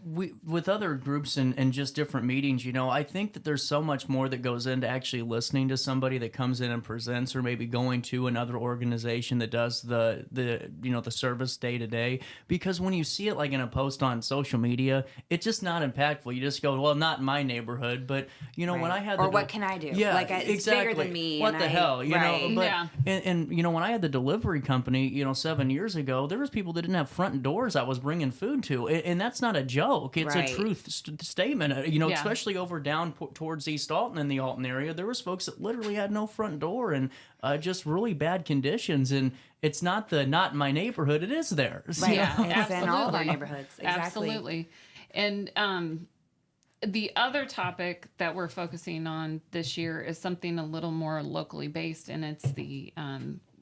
we with other groups and just different meetings, I think that there's so much more that goes into actually listening to somebody that comes in and presents, or maybe going to another organization that does the service day to day. Because when you see it like in a post on social media, it's just not impactful. You just go, well, not in my neighborhood, but when I had what can I do? Yeah, like it's exactly. bigger than me. What and the hell, right. But and when I had the delivery company, 7 years ago, there was people that didn't have front doors I was bringing food to, and that's not a joke. It's Right. a truth statement. Especially over down towards East Alton in the Alton area, there was folks that literally had no front door and just really bad conditions. And it's not in my neighborhood; it is there. Right. Yeah, it's in all of our neighborhoods. Exactly. Absolutely. And the other topic that we're focusing on this year is something a little more locally based, and it's the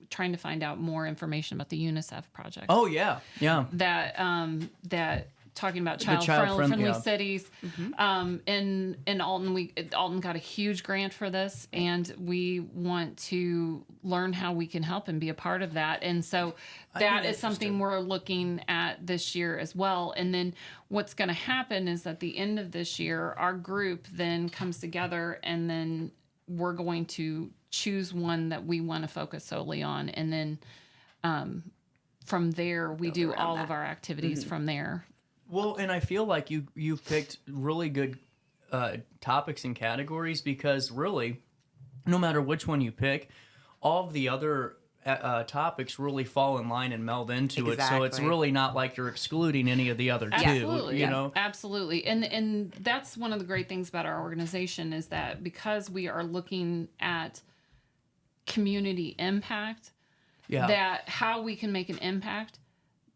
trying to find out more information about the UNICEF project. Oh yeah, yeah. That talking about child child-friendly yeah. cities. In Alton, Alton got a huge grant for this, and we want to learn how we can help and be a part of that. And so that is something we're looking at this year as well. And then what's going to happen is at the end of this year, our group then comes together, and then we're going to choose one that we want to focus solely on. And then from there, we do all of our activities from there. Well, and I feel like you've picked really good topics and categories, because really, no matter which one you pick, all of the other topics really fall in line and meld into it. So it's really not like you're excluding any of the other two. Absolutely, absolutely. And that's one of the great things about our organization, is that because we are looking at community impact, that how we can make an impact,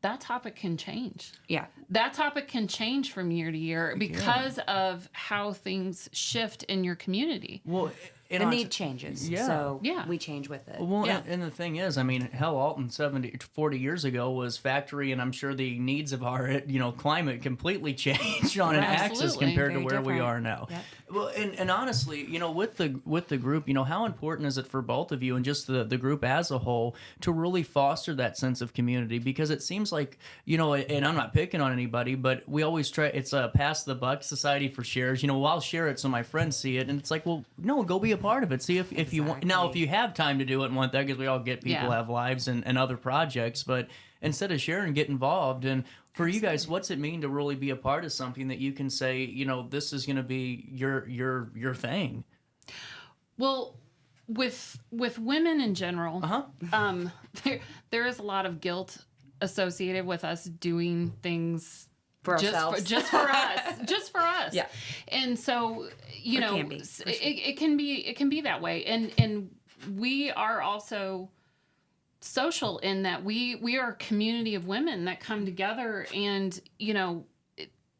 that topic can change. Yeah. That topic can change from year to year because of how things shift in your community. Well, the need changes. Yeah. So we change with it. Well, and the thing is, I mean, hell, Alton 40 years ago was factory, and I'm sure the needs of our, climate completely changed on an axis compared to where we are now. Yep. Well, and honestly, with the group, how important is it for both of you and just the group as a whole to really foster that sense of community? Because it seems like, and I'm not picking on anybody, but we always try, it's a pass the buck society for shares. I'll share it so my friends see it, and it's like, well, no, go be a part of it. See if you want. Now, if you have time to do it and want that, because we all get people have lives and other projects, but instead of sharing, get involved. And for you guys, what's it mean to really be a part of something that you can say, this is going to be your thing? Well, with women in general, there is a lot of guilt associated with us doing things for ourselves, just for us. Yeah. And so, it can be that way. And we are also social in that we are a community of women that come together, and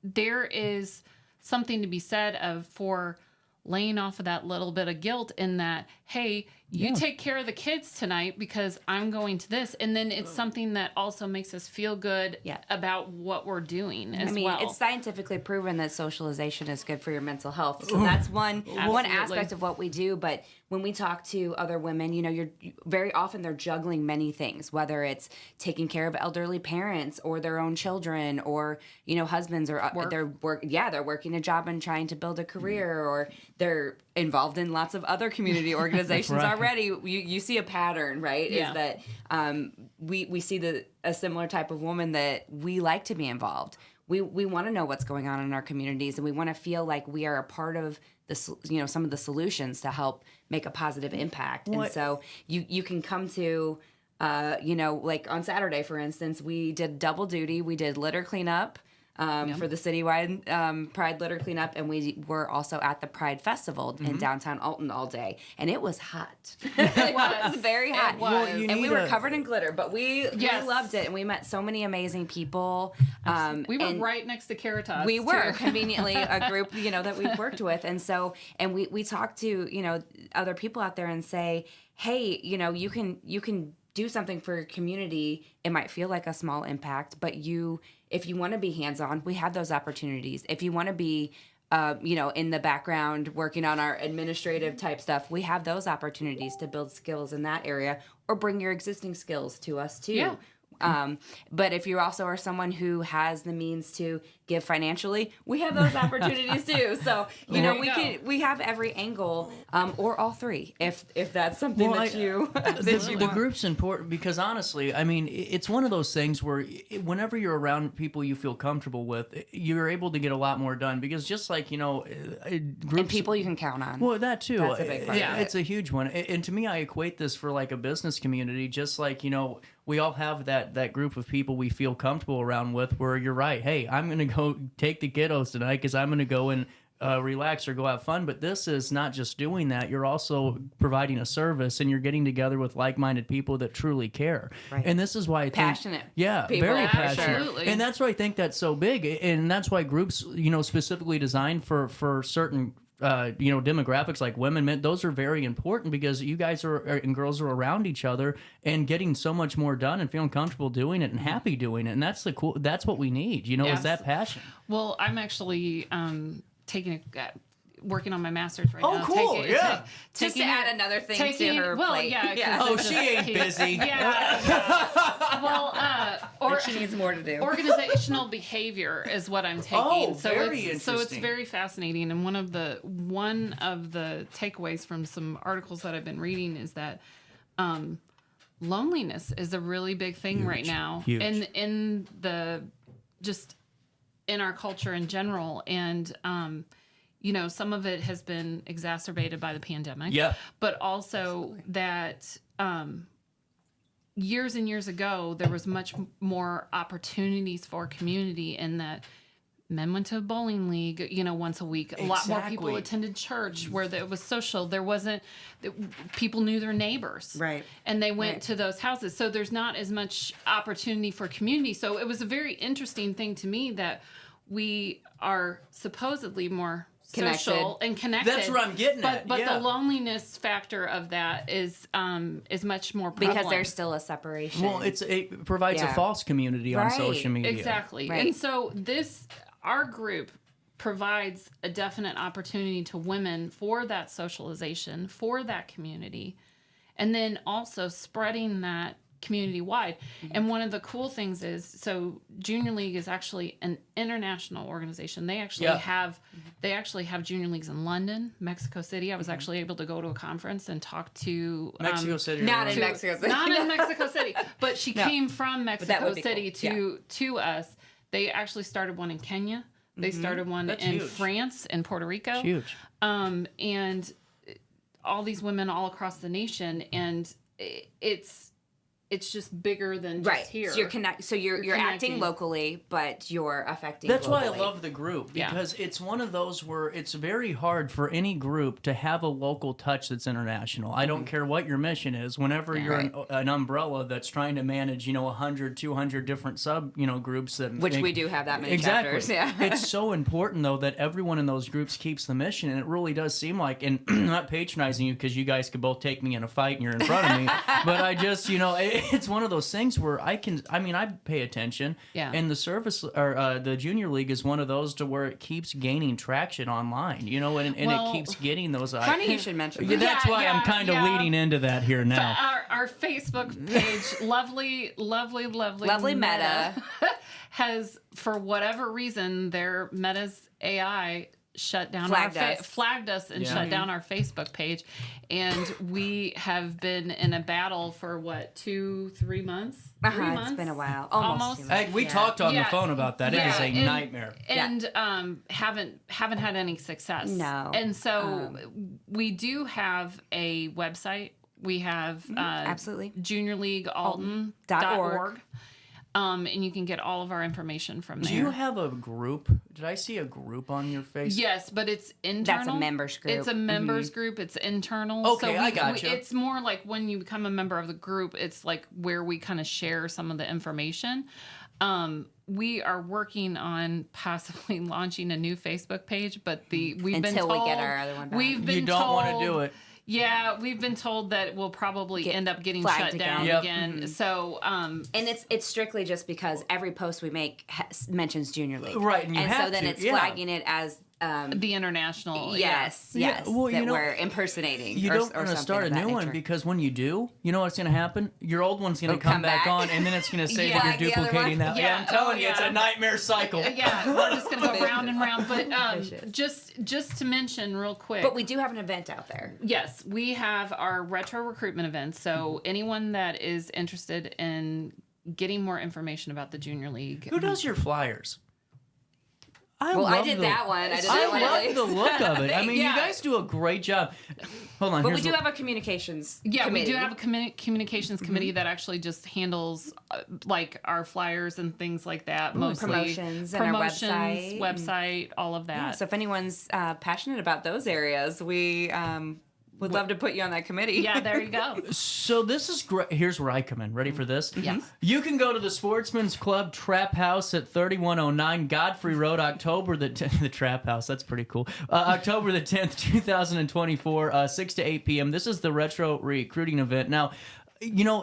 there is something to be said for laying off of that little bit of guilt in that, hey, you take care of the kids tonight because I'm going to this. And then it's something that also makes us feel good about what we're doing as well. It's scientifically proven that socialization is good for your mental health. So that's one aspect of what we do. But when we talk to other women, you're very often they're juggling many things, whether it's taking care of elderly parents or their own children, or husbands, or they're working a job and trying to build a career, or they're involved in lots of other community organizations already. You see a pattern, right? Yeah. Is that we see a similar type of woman that we like to be involved. We want to know what's going on in our communities, and we want to feel like we are a part of the some of the solutions to help make a positive impact. And so you can come to like on Saturday, for instance, we did double duty. We did litter cleanup for the citywide Pride litter cleanup, and we were also at the Pride Festival in downtown Alton all day, and it was hot. It was very hot. Well, and we were covered in glitter, but we loved it, and we met so many amazing people. We were right next to Caritas. We were conveniently a group, that we've worked with, and we talked to other people out there and say, hey, you can do something for your community. It might feel like a small impact, but if you want to be hands-on, we have those opportunities. If you want to be, in the background working on our administrative type stuff, we have those opportunities to build skills in that area, or bring your existing skills to us too. Yeah. But if you also are someone who has the means to give financially, we have those opportunities too. So we have every angle, or all three, if that's something that you the group's important, because honestly, I mean, it's one of those things where whenever you're around people you feel comfortable with, you're able to get a lot more done, because just like groups and people you can count on. Well, that too. That's a big part. It's a huge one, and to me, I equate this for like a business community, just like we all have that group of people we feel comfortable around with, where you're right, hey, I'm going to go take the kiddos tonight because I'm going to go and relax or go have fun. But this is not just doing that. You're also providing a service, and you're getting together with like-minded people that truly care. Right. And this is why I think... Passionate. Yeah, people. Very passionate. Absolutely. And that's why I think that's so big. And that's why groups, specifically designed for certain... demographics like women, men, those are very important, because you guys and girls are around each other and getting so much more done and feeling comfortable doing it and happy doing it. And that's that's what we need, is that passion. Well, I'm actually working on my master's right now. Oh, cool. Just to add another thing to her plate. Yeah. Oh, she ain't busy. Yeah. Well, she needs more to do. Organizational behavior is what I'm taking. Oh, very interesting. So it's very fascinating. And one of the takeaways from some articles that I've been reading is that loneliness is a really big thing right now. Huge. In our culture in general. And some of it has been exacerbated by the pandemic. Yeah. But also that years and years ago, there was much more opportunities for community, in that men went to a bowling league, once a week. A lot more people attended church, where it was social. There wasn't, people knew their neighbors. Right. And they went to those houses. So there's not as much opportunity for community. So it was a very interesting thing to me that we are supposedly more social and connected. That's what I'm getting at. But the loneliness factor of that is much more prevalent. Because there's still a separation. Well, it provides a false community on social media. Exactly. Right. And so our group provides a definite opportunity to women for that socialization, for that community, and then also spreading that community wide. And one of the cool things is, so Junior League is actually an international organization. They actually have Junior Leagues in London, Mexico City. I was actually able to go to a conference and talk to Mexico City. Not in Mexico City. Not in Mexico City, but she came from Mexico City cool. to us. They actually started one in Kenya. They started one in France and Puerto Rico. It's huge. And all these women all across the nation, and it's just bigger than just here. So you're acting locally, but you're affecting. That's globally. why I love the group, because it's one of those where it's very hard for any group to have a local touch that's international. I don't care what your mission is. Whenever you're an umbrella that's trying to manage, 100, 200 different sub, groups that we do have that many chapters. Yeah. It's so important though that everyone in those groups keeps the mission, and it really does seem like. And I'm not patronizing you because you guys could both take me in a fight and you're in front of me, but I just it's one of those things where I pay attention. Yeah. And the service or the Junior League is one of those to where it keeps gaining traction online, and it keeps getting those. Funny you should mention that. That's why I'm kind of leading into that here now. Our Facebook page, lovely Meta, has, for whatever reason, their Meta's AI shut down flagged us and shut down our Facebook page, and we have been in a battle for 2-3 months. 3 months. It's been a while, almost. We talked on the phone about that. It is a nightmare, and haven't had any success. No, and so we do have a website. We have absolutely juniorleaguealton.org. And you can get all of our information from there. Do you have a group? Did I see a group on your Facebook? Yes, but it's internal. That's a members group. It's a members group. It's internal. Okay, so I gotcha. It's more like when you become a member of the group, it's like where we kind of share some of the information. We are working on possibly launching a new Facebook page, but we've been told we get our other one back. You don't want to do it. Yeah, we've been told that we'll probably end up getting shut down again. Mm-hmm. So, and it's strictly just because every post we make mentions Junior League, right? And so then it's flagging it as the international. Yes. Well, that we're impersonating. You don't want to start a new one because when you do, you know what's going to happen? Your old one's going to come back on, and then it's going to say that you're duplicating that. Yeah, I'm telling you, it's a nightmare cycle. Yeah, we're just going to go round and round. But just to mention real quick. But we do have an event out there. Yes, we have our retro recruitment event. So anyone that is interested in getting more information about the Junior League. Who does your flyers? I did that one. I love the look of it. I mean, you guys do a great job. Hold on. But we do have a communications committee. We do have a communications committee that actually just handles like our flyers and things like that. Mostly promotions, and our website, all of that. Yeah, so if anyone's passionate about those areas, we would love to put you on that committee. Yeah, there you go. So this is great. Here's where I come in. Ready for this? Yes. You can go to the Sportsman's Club Trap House at 3109 Godfrey Road, October the Trap House. That's pretty cool. October the 10th, 2024, 6 to 8 p.m. This is the retro recruiting event. Now,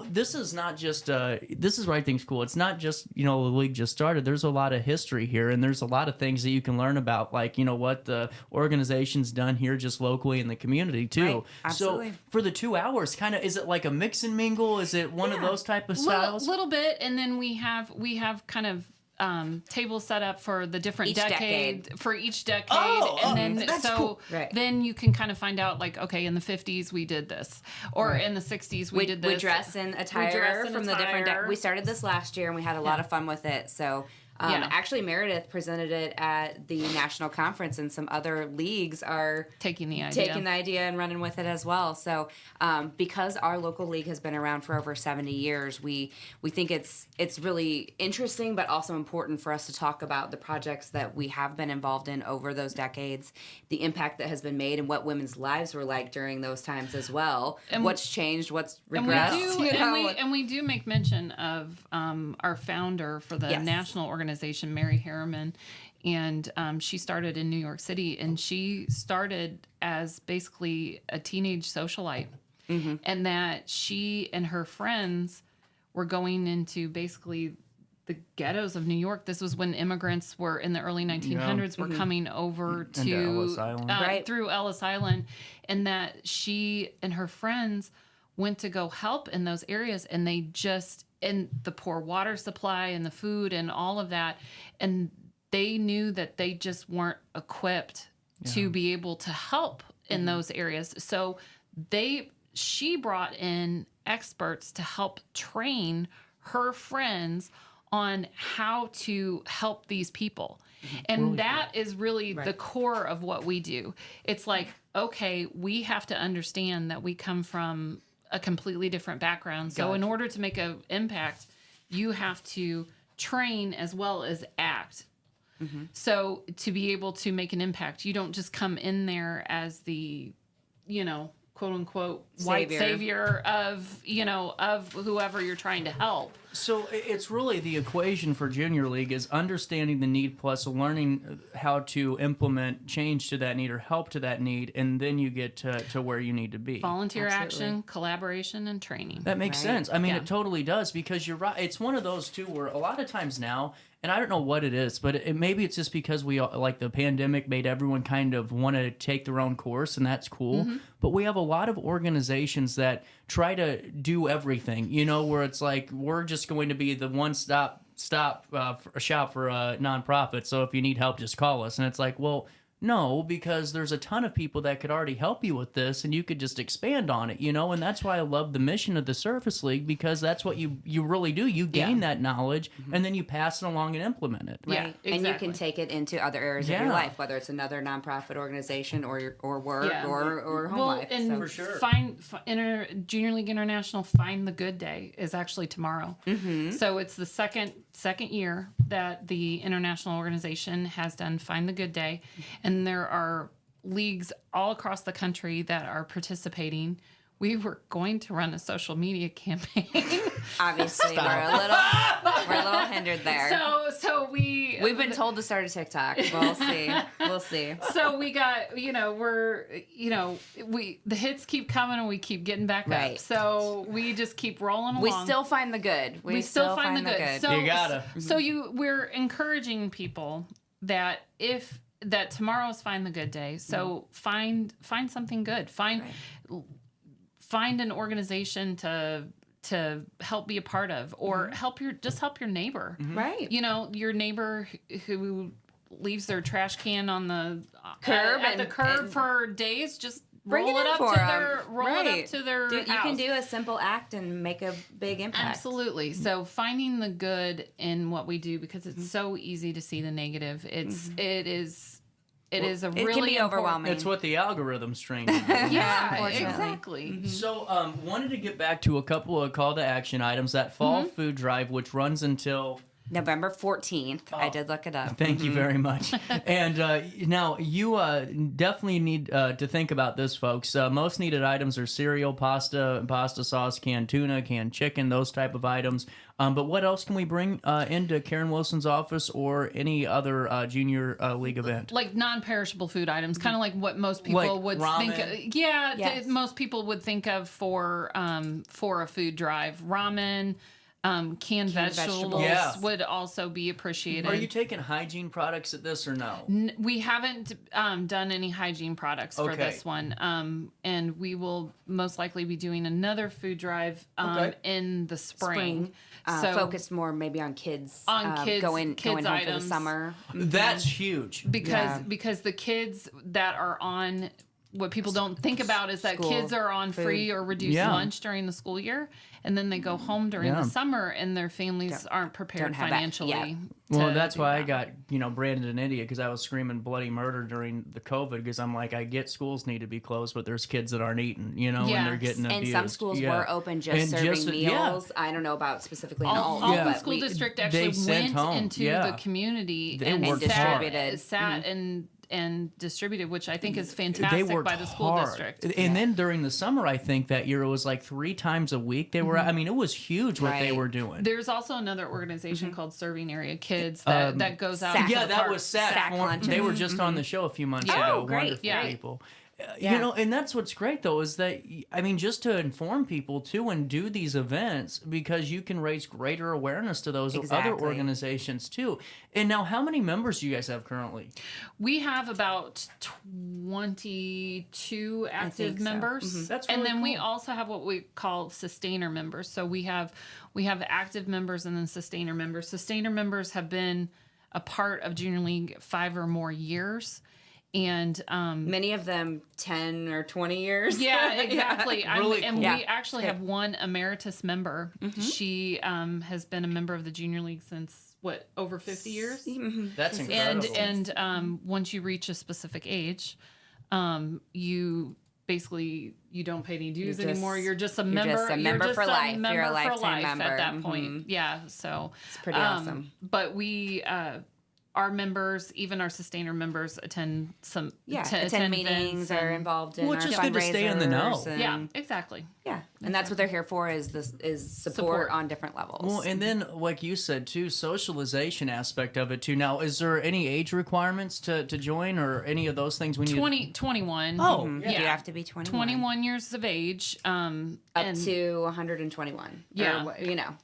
this is not just, this is where I think it's cool. It's not just, the league just started. There's a lot of history here, and there's a lot of things that you can learn about, like, what the organization's done here just locally in the community, too. Right. Absolutely. So for the 2 hours, is it like a mix and mingle? Is it one of those type of styles? Little bit, and then we have kind of tables set up for the different decade. For each decade. And then that's cool. Right. Then you can kind of find out, like, okay, in the 50s we did this, or in the 60s we did this. We dress in attire from the different. We started this last year and we had a lot of fun with it. So. Actually, Meredith presented it at the national conference, and some other leagues are taking the idea and running with it as well. So, because our local league has been around for over 70 years, we think it's really interesting, but also important for us to talk about the projects that we have been involved in over those decades, the impact that has been made, and what women's lives were like during those times as well. And what's changed, what's regressed. And we do make mention of our founder for the national organization, Mary Harriman, and she started in New York City, and she started as basically a teenage socialite, and that she and her friends were going into basically the ghettos of New York. This was when immigrants were in the early 1900s were coming over to Ellis Island. through Ellis Island, and that she and her friends went to go help in those areas, and they just, and the poor water supply and the food and all of that, and they knew that they just weren't equipped to be able to help in those areas. So she brought in experts to help train her friends on how to help these people. And that is really the core of what we do. It's like, okay, we have to understand that we come from a completely different background. So in order to make an impact, you have to train as well as act. So to be able to make an impact, you don't just come in there as the, quote unquote white savior of of whoever you're trying to help. So it's really the equation for Junior League is understanding the need plus learning how to implement change to that need or help to that need, and then you get to where you need to be. Volunteer action, collaboration, and training. That makes sense. I mean, it totally does, because you're right. It's one of those too where a lot of times now, and I don't know what it is, but maybe it's just because we like the pandemic made everyone kind of want to take their own course, and that's cool. But we have a lot of organizations that try to do everything, where it's like we're just going to be the one-stop shop for a nonprofit. So if you need help, just call us. And it's like, well, no, because there's a ton of people that could already help you with this, and you could just expand on it, and that's why I love the mission of the Surface League, because that's what you really do. You gain that knowledge, and then you pass it along and implement it. Right. Yeah, exactly. And you can take it into other areas of your life, whether it's another nonprofit organization or work or home life. And for sure. Junior League International Find the Good Day is actually tomorrow. So it's the second year that the international organization has done Find the Good Day. And there are leagues all across the country that are participating. We were going to run a social media campaign. Obviously, we're a little hindered there. So we've been told to start a TikTok. We'll see. So we got, the hits keep coming and we keep getting back up. So we just keep rolling along. We still find the good. We still find the good. So you gotta. So we're encouraging people that that tomorrow's Find the Good Day. So find something good. Find an organization to help be a part of, or help your neighbor. Right. Your neighbor who leaves their trash can on the curb at the curb for days, just bring roll it up for to their You house. can do a simple act and make a big impact. Absolutely. So finding the good in what we do, because it's so easy to see the negative. It is a really can be overwhelming. It's what the algorithm's trained to do. Yeah, exactly. So wanted to get back to a couple of call to action items. That fall food drive, which runs until November 14th. I did look it up. Thank you very much. And now you definitely need to think about this, folks. Most needed items are cereal, pasta sauce, canned tuna, canned chicken, those type of items. But what else can we bring into Karen Wilson's office or any other junior league event? Like non-perishable food items, kind of like what most people would ramen. think. Yes. Most people would think of for a food drive. Ramen. Canned vegetables would also be appreciated. Are you taking hygiene products at this or no? We haven't done any hygiene products for this one. And we will most likely be doing another food drive in the spring. So focused more maybe on kids. Going home items. for the summer. That's huge. Because the kids that are on, what people don't think about is that kids are on free or reduced lunch during the school year, and then they go home during the summer, and their families aren't prepared financially. Well, that's why I got branded an idiot, because I was screaming bloody murder during the COVID, because I'm like, I get schools need to be closed, but there's kids that aren't eating, and they're getting abused. And some schools were open serving meals. I don't know about specifically in Alton School District actually went into the community and distributed. sat and and distributed, which I think is fantastic They worked by the school hard. district. And then during the summer, I think that year it was like 3 times a week they were. I mean, it was huge what they were doing. There's also another organization called Serving Area Kids that goes out. Yeah, to the that park. was SAC. They were just on the show a few months ago. great. Wonderful people. You know, and that's what's great though is that I mean, just to inform people too and do these events because you can raise greater awareness to those other organizations too. And now, how many members do you guys have currently? We have about 22 active members. That's and really then we cool. also have what we call sustainer members. So we have active members and then sustainer members. Sustainer members have been a part of Junior League 5 or more years. And many of them 10 or 20 years. Yeah, exactly. Really and cool. we actually have one emeritus member. She has been a member of the Junior League since over 50 years. That's incredible. And once you reach a specific age, you basically you don't pay any dues anymore. You're just a member. Just a member for life. Member You're a for lifetime life member at that point. Yeah, so it's pretty awesome. But we. Our members, even our sustainer members, attend attend meetings, are involved in our just good to stay in the know. Yeah, exactly. Yeah, and that's what they're here for is support on different levels. Well, and then like you said too, socialization aspect of it too. Now, is there any age requirements to join or any of those things we need? 21. Oh, yeah. You have to be 21. 21 years of age. Up to 121. Yeah. Or,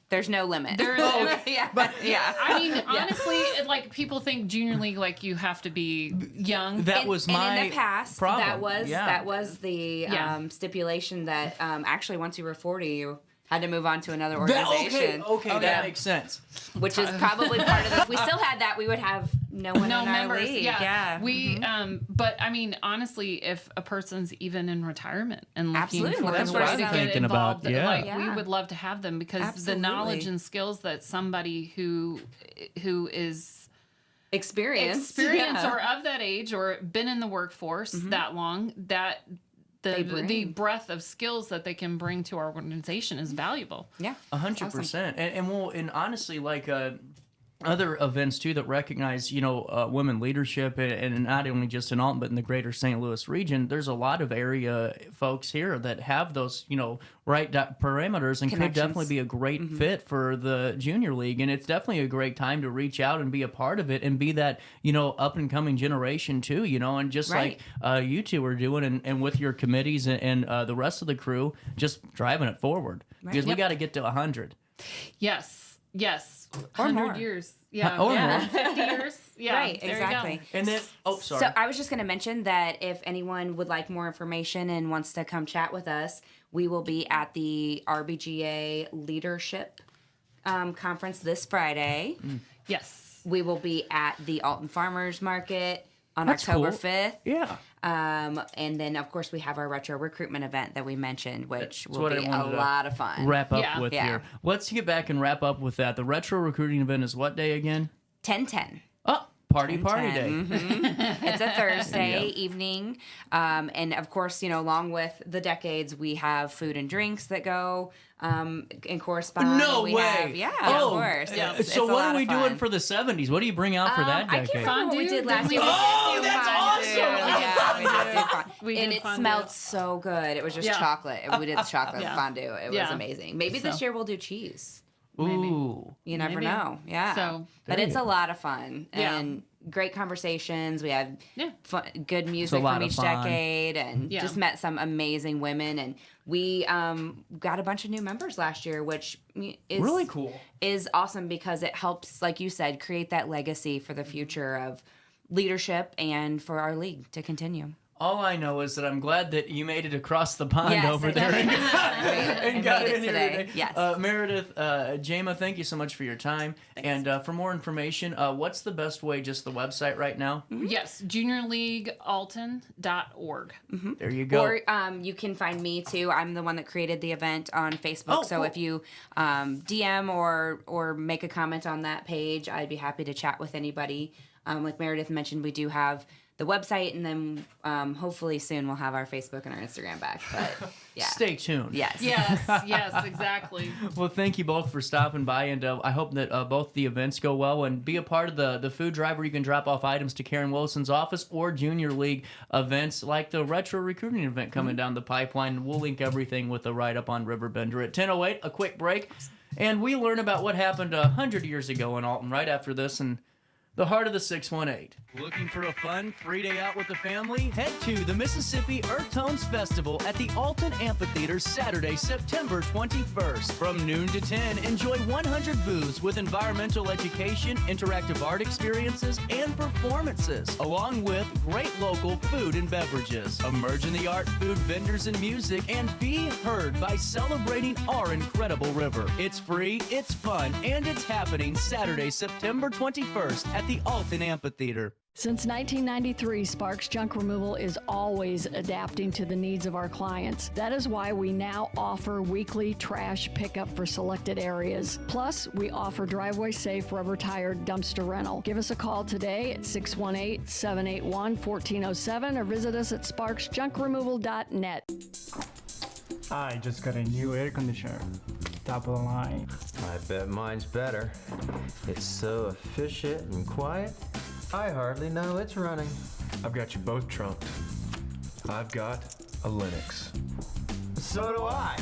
there's no limit. There's, yeah. But, yeah. I mean, honestly, like people think Junior League, like you have to be young. That was my in the past, problem. that was the stipulation that actually once you were 40, you had to move on to another organization. Okay, that makes sense. Which is probably part of this. If we still had that, we would have no one in our members. league. Yeah. We, but I mean, honestly, if a person's even in retirement and looking for That's what I'm thinking about. Yeah. We would love to have them because the knowledge and skills that somebody who is experienced or of that age or been in the workforce that long, that the breadth of skills that they can bring to our organization is valuable. Yeah, 100%. And honestly, like other events too that recognize women leadership and not only just in Alton but in the greater St. Louis region. There's a lot of area folks here that have those right parameters and could definitely be a great fit for the Junior League. And it's definitely a great time to reach out and be a part of it and be that up and coming generation too. And just like you two are doing and with your committees and the rest of the crew just driving it forward because we got to get to 100. Yes. 100 or more. Years. Yeah. Or more. 50 years. Yeah. Right, exactly. And then, sorry. So I was just going to mention that if anyone would like more information and wants to come chat with us, we will be at the RBGA Leadership Conference this Friday. Yes. We will be at the Alton Farmers Market on That's October cool. 5th. Yeah. And then, of course, we have our retro recruitment event that we mentioned, which will be a wanted to lot of fun. Wrap up with here. Let's get back and wrap up with that. The retro recruiting event is what day again? 10/10. Oh, party day. It's a Thursday evening. And of course, along with the decades, we have food and drinks that go and correspond. No way. Of course. So what are we doing for the 70s? What do you bring out for that decade? I can't remember what we did last year. That's awesome. Yeah, we did do fondue. And it fondue. smelled so good. It was just chocolate. We did the chocolate fondue. It was amazing. Maybe this year we'll do cheese. Ooh. You never know. Yeah. So, but it's a lot of fun and great conversations. We had good music from each decade and just met some amazing women. And we got a bunch of new members last year, which is really cool. Is awesome because it helps, like you said, create that legacy for the future of leadership and for our league to continue. All I know is that I'm glad that you made it across the pond over there and got in here today. Yes. Meredith, Jama, thank you so much for your time. Thanks. And for more information, what's the best way? Just the website right now? Yes, juniorleaguealton.org. There you go. Or you can find me too. I'm the one that created the event on Facebook. So if you DM or make a comment on that page, I'd be happy to chat with anybody. Like Meredith mentioned, we do have the website, and then hopefully soon we'll have our Facebook and our Instagram back. But yeah, Stay tuned. Yes. Yes, exactly. Well, thank you both for stopping by, and I hope that both the events go well, and be a part of the food drive where you can drop off items to Karen Wilson's office, or Junior League events like the Retro Recruiting event coming down the pipeline. We'll link everything with the write-up on Riverbender at 10:08. A quick break, and we learn about what happened 100 years ago in Alton right after this, and the heart of the 618. Looking for a fun free day out with the family? Head to the Mississippi Earth Tones Festival at the Alton Amphitheater Saturday, September 21st. From noon to 10, enjoy 100 booths with environmental education, interactive art experiences, and performances, along with great local food and beverages. Emerge in the art, food, vendors, and music, and be heard by celebrating our incredible river. It's free, it's fun, and it's happening Saturday, September 21st at the Alton Amphitheater. Since 1993, Sparks Junk Removal is always adapting to the needs of our clients. That is why we now offer weekly trash pickup for selected areas. Plus, we offer driveway-safe rubber-tired dumpster rental. Give us a call today at 618-781-1407 or visit us at sparksjunkremoval.net. I just got a new air conditioner. Top of the line. I bet mine's better. It's so efficient and quiet, I hardly know it's running. I've got you both trunked. I've got a Linux. So do I.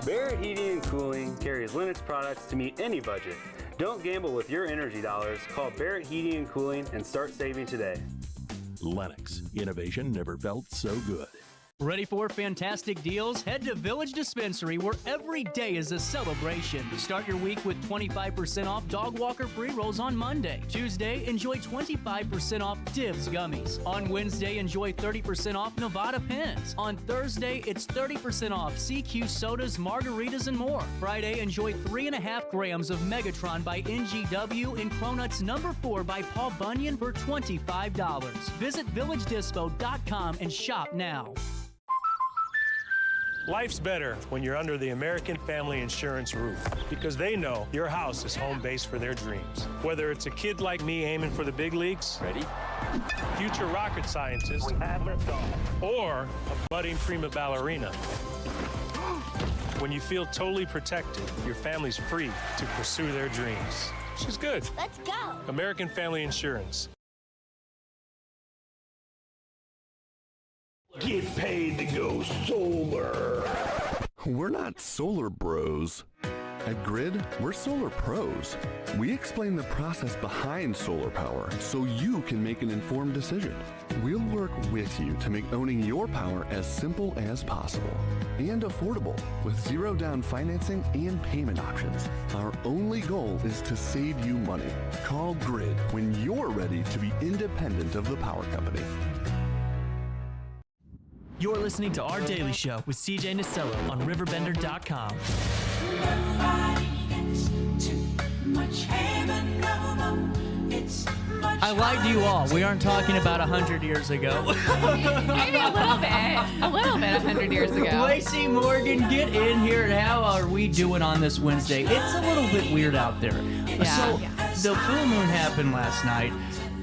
Barrett Heating and Cooling carries Linux products to meet any budget. Don't gamble with your energy dollars. Call Barrett Heating and Cooling and start saving today. Lennox. Innovation never felt so good. Ready for fantastic deals? Head to Village Dispensary, where every day is a celebration. Start your week with 25% off Dog Walker pre-rolls on Monday. Tuesday, enjoy 25% off Divs gummies. On Wednesday, enjoy 30% off Nevada pens. On Thursday, it's 30% off CQ sodas, margaritas, and more. Friday, enjoy 3.5 grams of Megatron by NGW and Cronuts number 4 by Paul Bunyan for $25. Visit VillageDispo.com and shop now. Life's better when you're under the American Family Insurance roof, because they know your house is home base for their dreams. Whether it's a kid like me aiming for the big leagues, future rocket scientist, or a budding prima ballerina. When you feel totally protected, your family's free to pursue their dreams. She's good. Let's go. American Family Insurance. Get paid to go solar. We're not solar bros. At Grid, we're solar pros. We explain the process behind solar power so you can make an informed decision. We'll work with you to make owning your power as simple as possible and affordable with zero down financing and payment options. Our only goal is to save you money. Call Grid when you're ready to be independent of the power company. You're listening to Our Daily Show with CJ Nasello on RiverBender.com. I lied to you all. We aren't talking about 100 years ago. Maybe a little bit. A little bit 100 years ago. Lacy, Morgan, get in here. And how are we doing on this Wednesday? It's a little bit weird out there. So the full moon happened last night.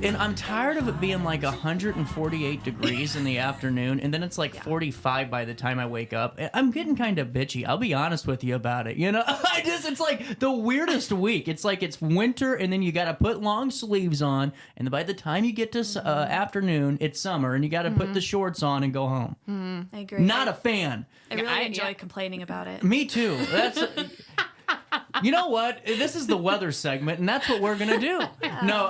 And I'm tired of it being like 148 degrees in the afternoon, and then it's like 45 by the time I wake up. I'm getting kind of bitchy. I'll be honest with you about it. You know, it's like the weirdest week. It's like it's winter, and then you got to put long sleeves on, and by the time you get to afternoon, it's summer, and you got to put the shorts on and go home. I agree. Not a fan. I really enjoy complaining about it. Me too. That's. You know what? This is the weather segment, and that's what we're going to do. No,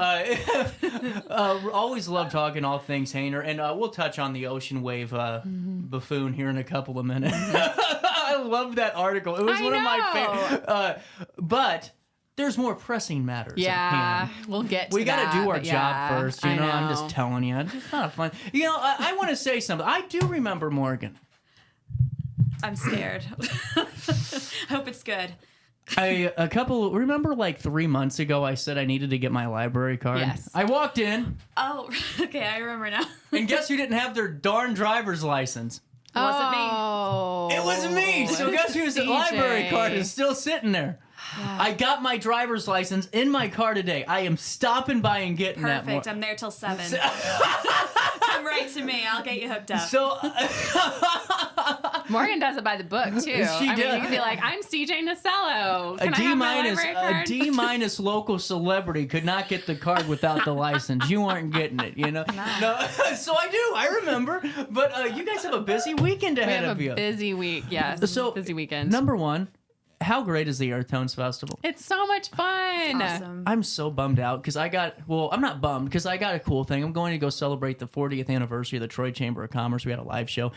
always love talking all things Hainer, and we'll touch on the ocean wave buffoon here in a couple of minutes. I love that article. It was one of my favorite. But there's more pressing matters. Yeah, we'll get to We got that, to do our but job first. You know, I'm just know. telling you. It's not fun. You know, I want to say something. I do remember Morgan. I'm scared. I hope it's good. Remember like 3 months ago I said I needed to get my library card? Yes. I walked in. Oh, okay, I remember now. And guess who didn't have their darn driver's license? It wasn't me. It was me. So guess whose library card is still sitting there? Yeah. I got my driver's license in my car today. I am stopping by and getting that. Perfect. I'm there till 7. Come right to me. I'll get you hooked up. So Morgan does it by the book too. She does. You can be like, I'm CJ Nasello. Can I have my library card? A D- local celebrity could not get the card without the license. You weren't getting it, you know. No. So I do. I remember. But you guys have a busy weekend ahead of you. We have a busy week. Yes. So busy weekend. Number one. How great is the Earth Tones Festival? It's so much fun. It's awesome. I'm so bummed out because I'm not bummed because I got a cool thing. I'm going to go celebrate the 40th anniversary of the Troy Chamber of Commerce. We had a live show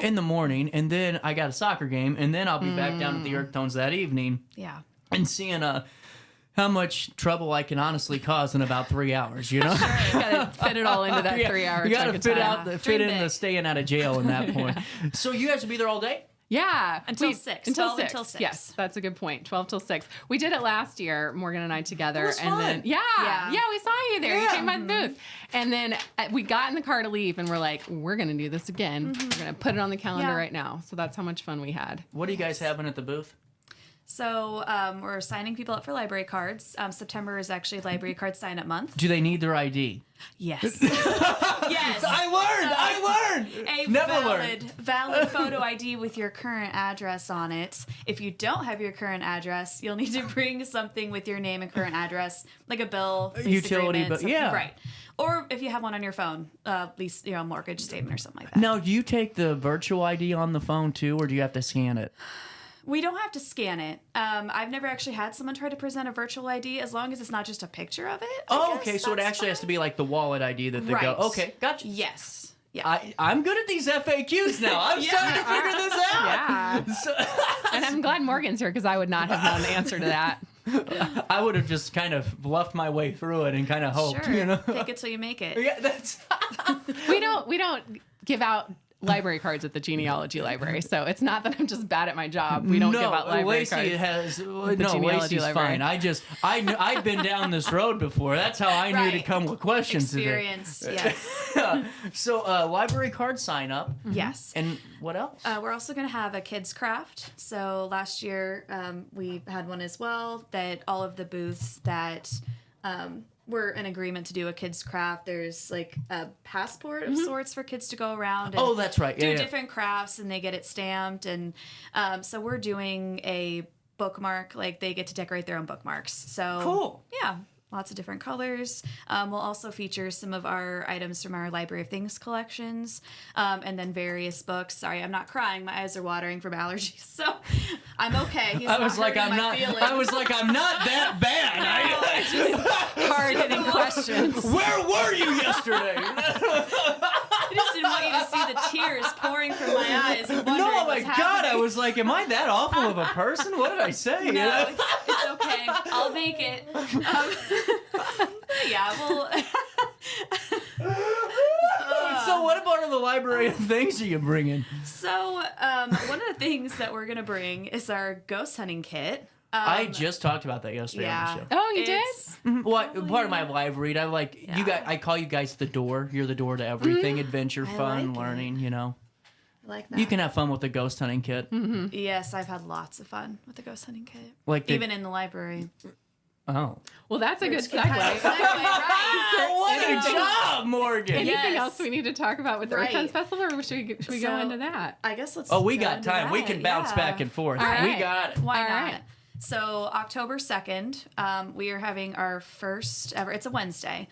in the morning, and then I got a soccer game, and then I'll be back down at the Earth Tones that evening. Yeah. And seeing how much trouble I can honestly cause in about 3 hours, you know? Sure, you gotta fit it all into that 3 hour. You gotta fit in the staying out of jail in that point. So you guys will be there all day? Yeah. Until 6. Until 12 6. until 6. Yes, that's a good point. 12 till 6. We did it last year, Morgan and I together. It was fun. Then we saw you there. You came by the booth. And then we got in the car to leave and we're like, we're going to do this again. We're going to put it on the calendar right now. So that's how much fun we had. What are you guys having at the booth? So we're signing people up for library cards. September is actually library card sign-up month. Do they need their ID? Yes. Yes. I learned. A valid photo ID with your current address on it. If you don't have your current address, you'll need to bring something with your name and current address, like a bill, lease utility agreement, bill. Yeah. right. Or if you have one on your phone, lease, mortgage statement or something like that. Now, do you take the virtual ID on the phone too, or do you have to scan it? We don't have to scan it. I've never actually had someone try to present a virtual ID as long as it's not just a picture of it. Okay, so it actually has to be like the wallet ID that they go. Okay, gotcha. Yes. Yeah. I'm good at these FAQs now. I'm starting to figure this out. Yeah. And I'm glad Morgan's here because I would not have known the answer to that. I would have just kind of bluffed my way through it and kind of hoped, Sure. you know. Take it till you make it. Yeah, that's. We don't give out library cards at the genealogy library, so it's not that I'm just bad at my job. We don't give out library cards. Lacey's fine. I've been down this road before. That's how I knew to come with questions Experience, today. yes. So library card sign up. Yes. And what else? We're also going to have a kids craft. So last year we had one as well that all of the booths that we're in agreement to do a kids craft. There's like a passport of sorts for kids to go around and that's right. do different crafts, and they get it stamped. And so we're doing a bookmark, like they get to decorate their own bookmarks. So cool. Yeah. Lots of different colors. We'll also feature some of our items from our Library of Things collections, and then various books. Sorry, I'm not crying. My eyes are watering from allergies, so I'm okay. I was like, I'm not that bad. Hard-hitting questions. Where were you yesterday? I just didn't want you to see the tears pouring from my eyes. No, my God. I was like, am I that awful of a person? What did I say? No, it's okay. I'll make it. Yeah, well. So what about all the library of things are you bringing? So one of the things that we're going to bring is our ghost hunting kit. I just talked about that yesterday on the show. Oh, you did? Well, part of my live read, you guys. I call you guys the door. You're the door to everything: adventure, fun, learning. You know. I like that. You can have fun with the ghost hunting kit. Yes, I've had lots of fun with the ghost hunting kit. Even in the library. Oh. Well, that's a good segue. What a job, Morgan. Anything else we need to talk about with the Earth Tones Festival, or should we go into that? I guess let's. Oh, we got time. We can bounce back and forth. Right. We got it. Why not? So October 2nd, we are having our first ever. It's a Wednesday,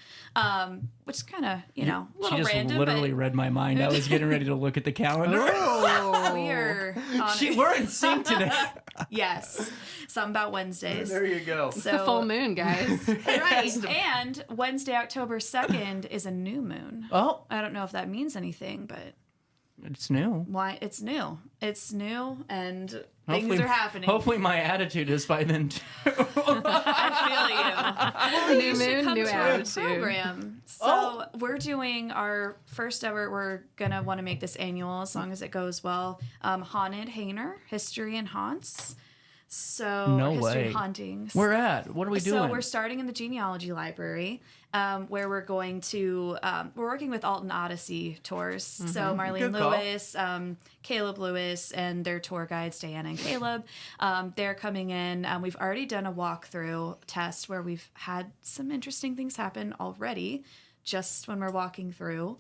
which is kind of a little she just random. Literally read my mind. I was getting ready to look at the calendar. We are. We're in sync today. Yes, something about Wednesdays. There you go. It's the full moon, guys. Right, and Wednesday, October 2nd, is a new moon. Oh, I don't know if that means anything, but it's new. Why? It's new. It's new, and things are happening. Hopefully, my attitude is by then too. I feel you. New moon, new attitude. Program. So we're doing our first ever. We're gonna want to make this annual as long as it goes well. Haunted Hainer, History and Haunts. So No history way. and hauntings. Where at? What are we doing? So we're starting in the genealogy library, where we're going to, we're working with Alton Odyssey Tours. So Marlene Good call. Lewis, Caleb Lewis, and their tour guides, Diana and Caleb, they're coming in. We've already done a walkthrough test where we've had some interesting things happen already just when we're walking through.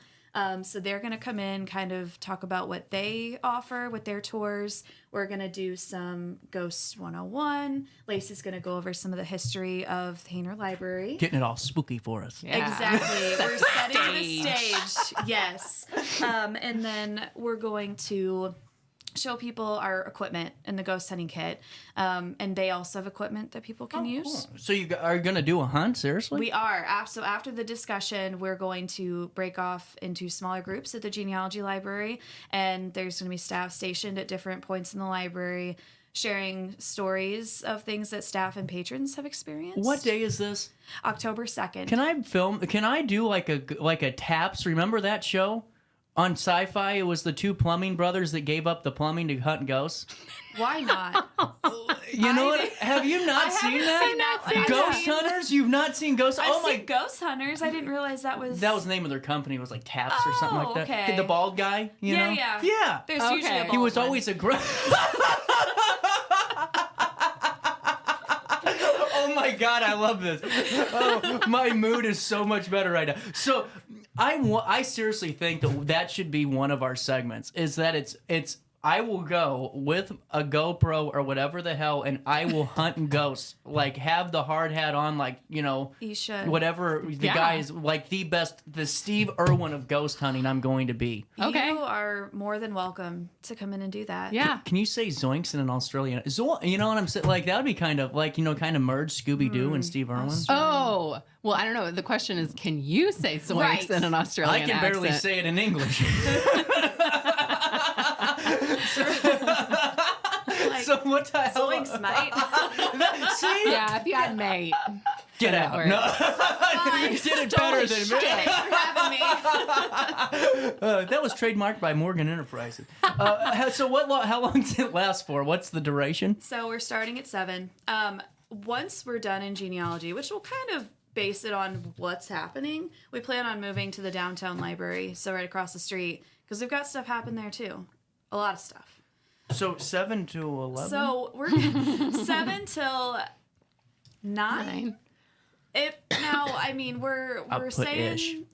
So they're going to come in, kind of talk about what they offer with their tours. We're going to do some Ghost 101. Lacy's going to go over some of the history of the Hainer Library. Getting it all spooky for us. Exactly. We're setting the stage. Yes. And then we're going to show people our equipment in the ghost hunting kit. And they also have equipment that people can use. Cool. So you are going to do a hunt? Seriously? We are. So after the discussion, we're going to break off into smaller groups at the genealogy library. And there's going to be staff stationed at different points in the library, sharing stories of things that staff and patrons have experienced. What day is this? October 2nd. Can I film? Can I do like a Taps? Remember that show? On Sci-Fi, it was the two plumbing brothers that gave up the plumbing to hunt ghosts. Why not? You know what? Have you not seen that? Ghost Hunters? You've not seen Ghost? I've seen Ghost Hunters. I didn't realize that was... That was the name of their company. It was like Taps or something like that. Okay. The bald guy, you know? Yeah. Yeah. There's usually a bald He was one. always a Oh my God, I love this. Oh, my mood is so much better right now. So I seriously think that should be one of our segments, is that it's I will go with a GoPro or whatever the hell, and I will hunt ghosts. Like, have the hard hat on, like, you know, you should. Whatever the guy is, like the Steve Irwin of ghost hunting I'm going to be. Okay. You are more than welcome to come in and do that. Yeah. Can you say Zoinks in an Australian? You know what I'm saying? Like, that would be kind of like, you know, kind of merge Scooby-Doo and Steve Irwin. Oh, well, I don't know. The question is, can you say zoinks in an Australian accent? I can barely say it in English. So what the hell? Zoinks, mate. See? Yeah, if you had mate. Get out. No. You did it better than me. Thanks for having me. That was trademarked by Morgan Enterprises. So how long does it last for? What's the duration? So we're starting at 7. Once we're done in genealogy, which will kind of base it on what's happening, we plan on moving to the downtown library, so right across the street, because we've got stuff happen there too. A lot of stuff. So 7 to 11? So we're 7 till 9. We're saying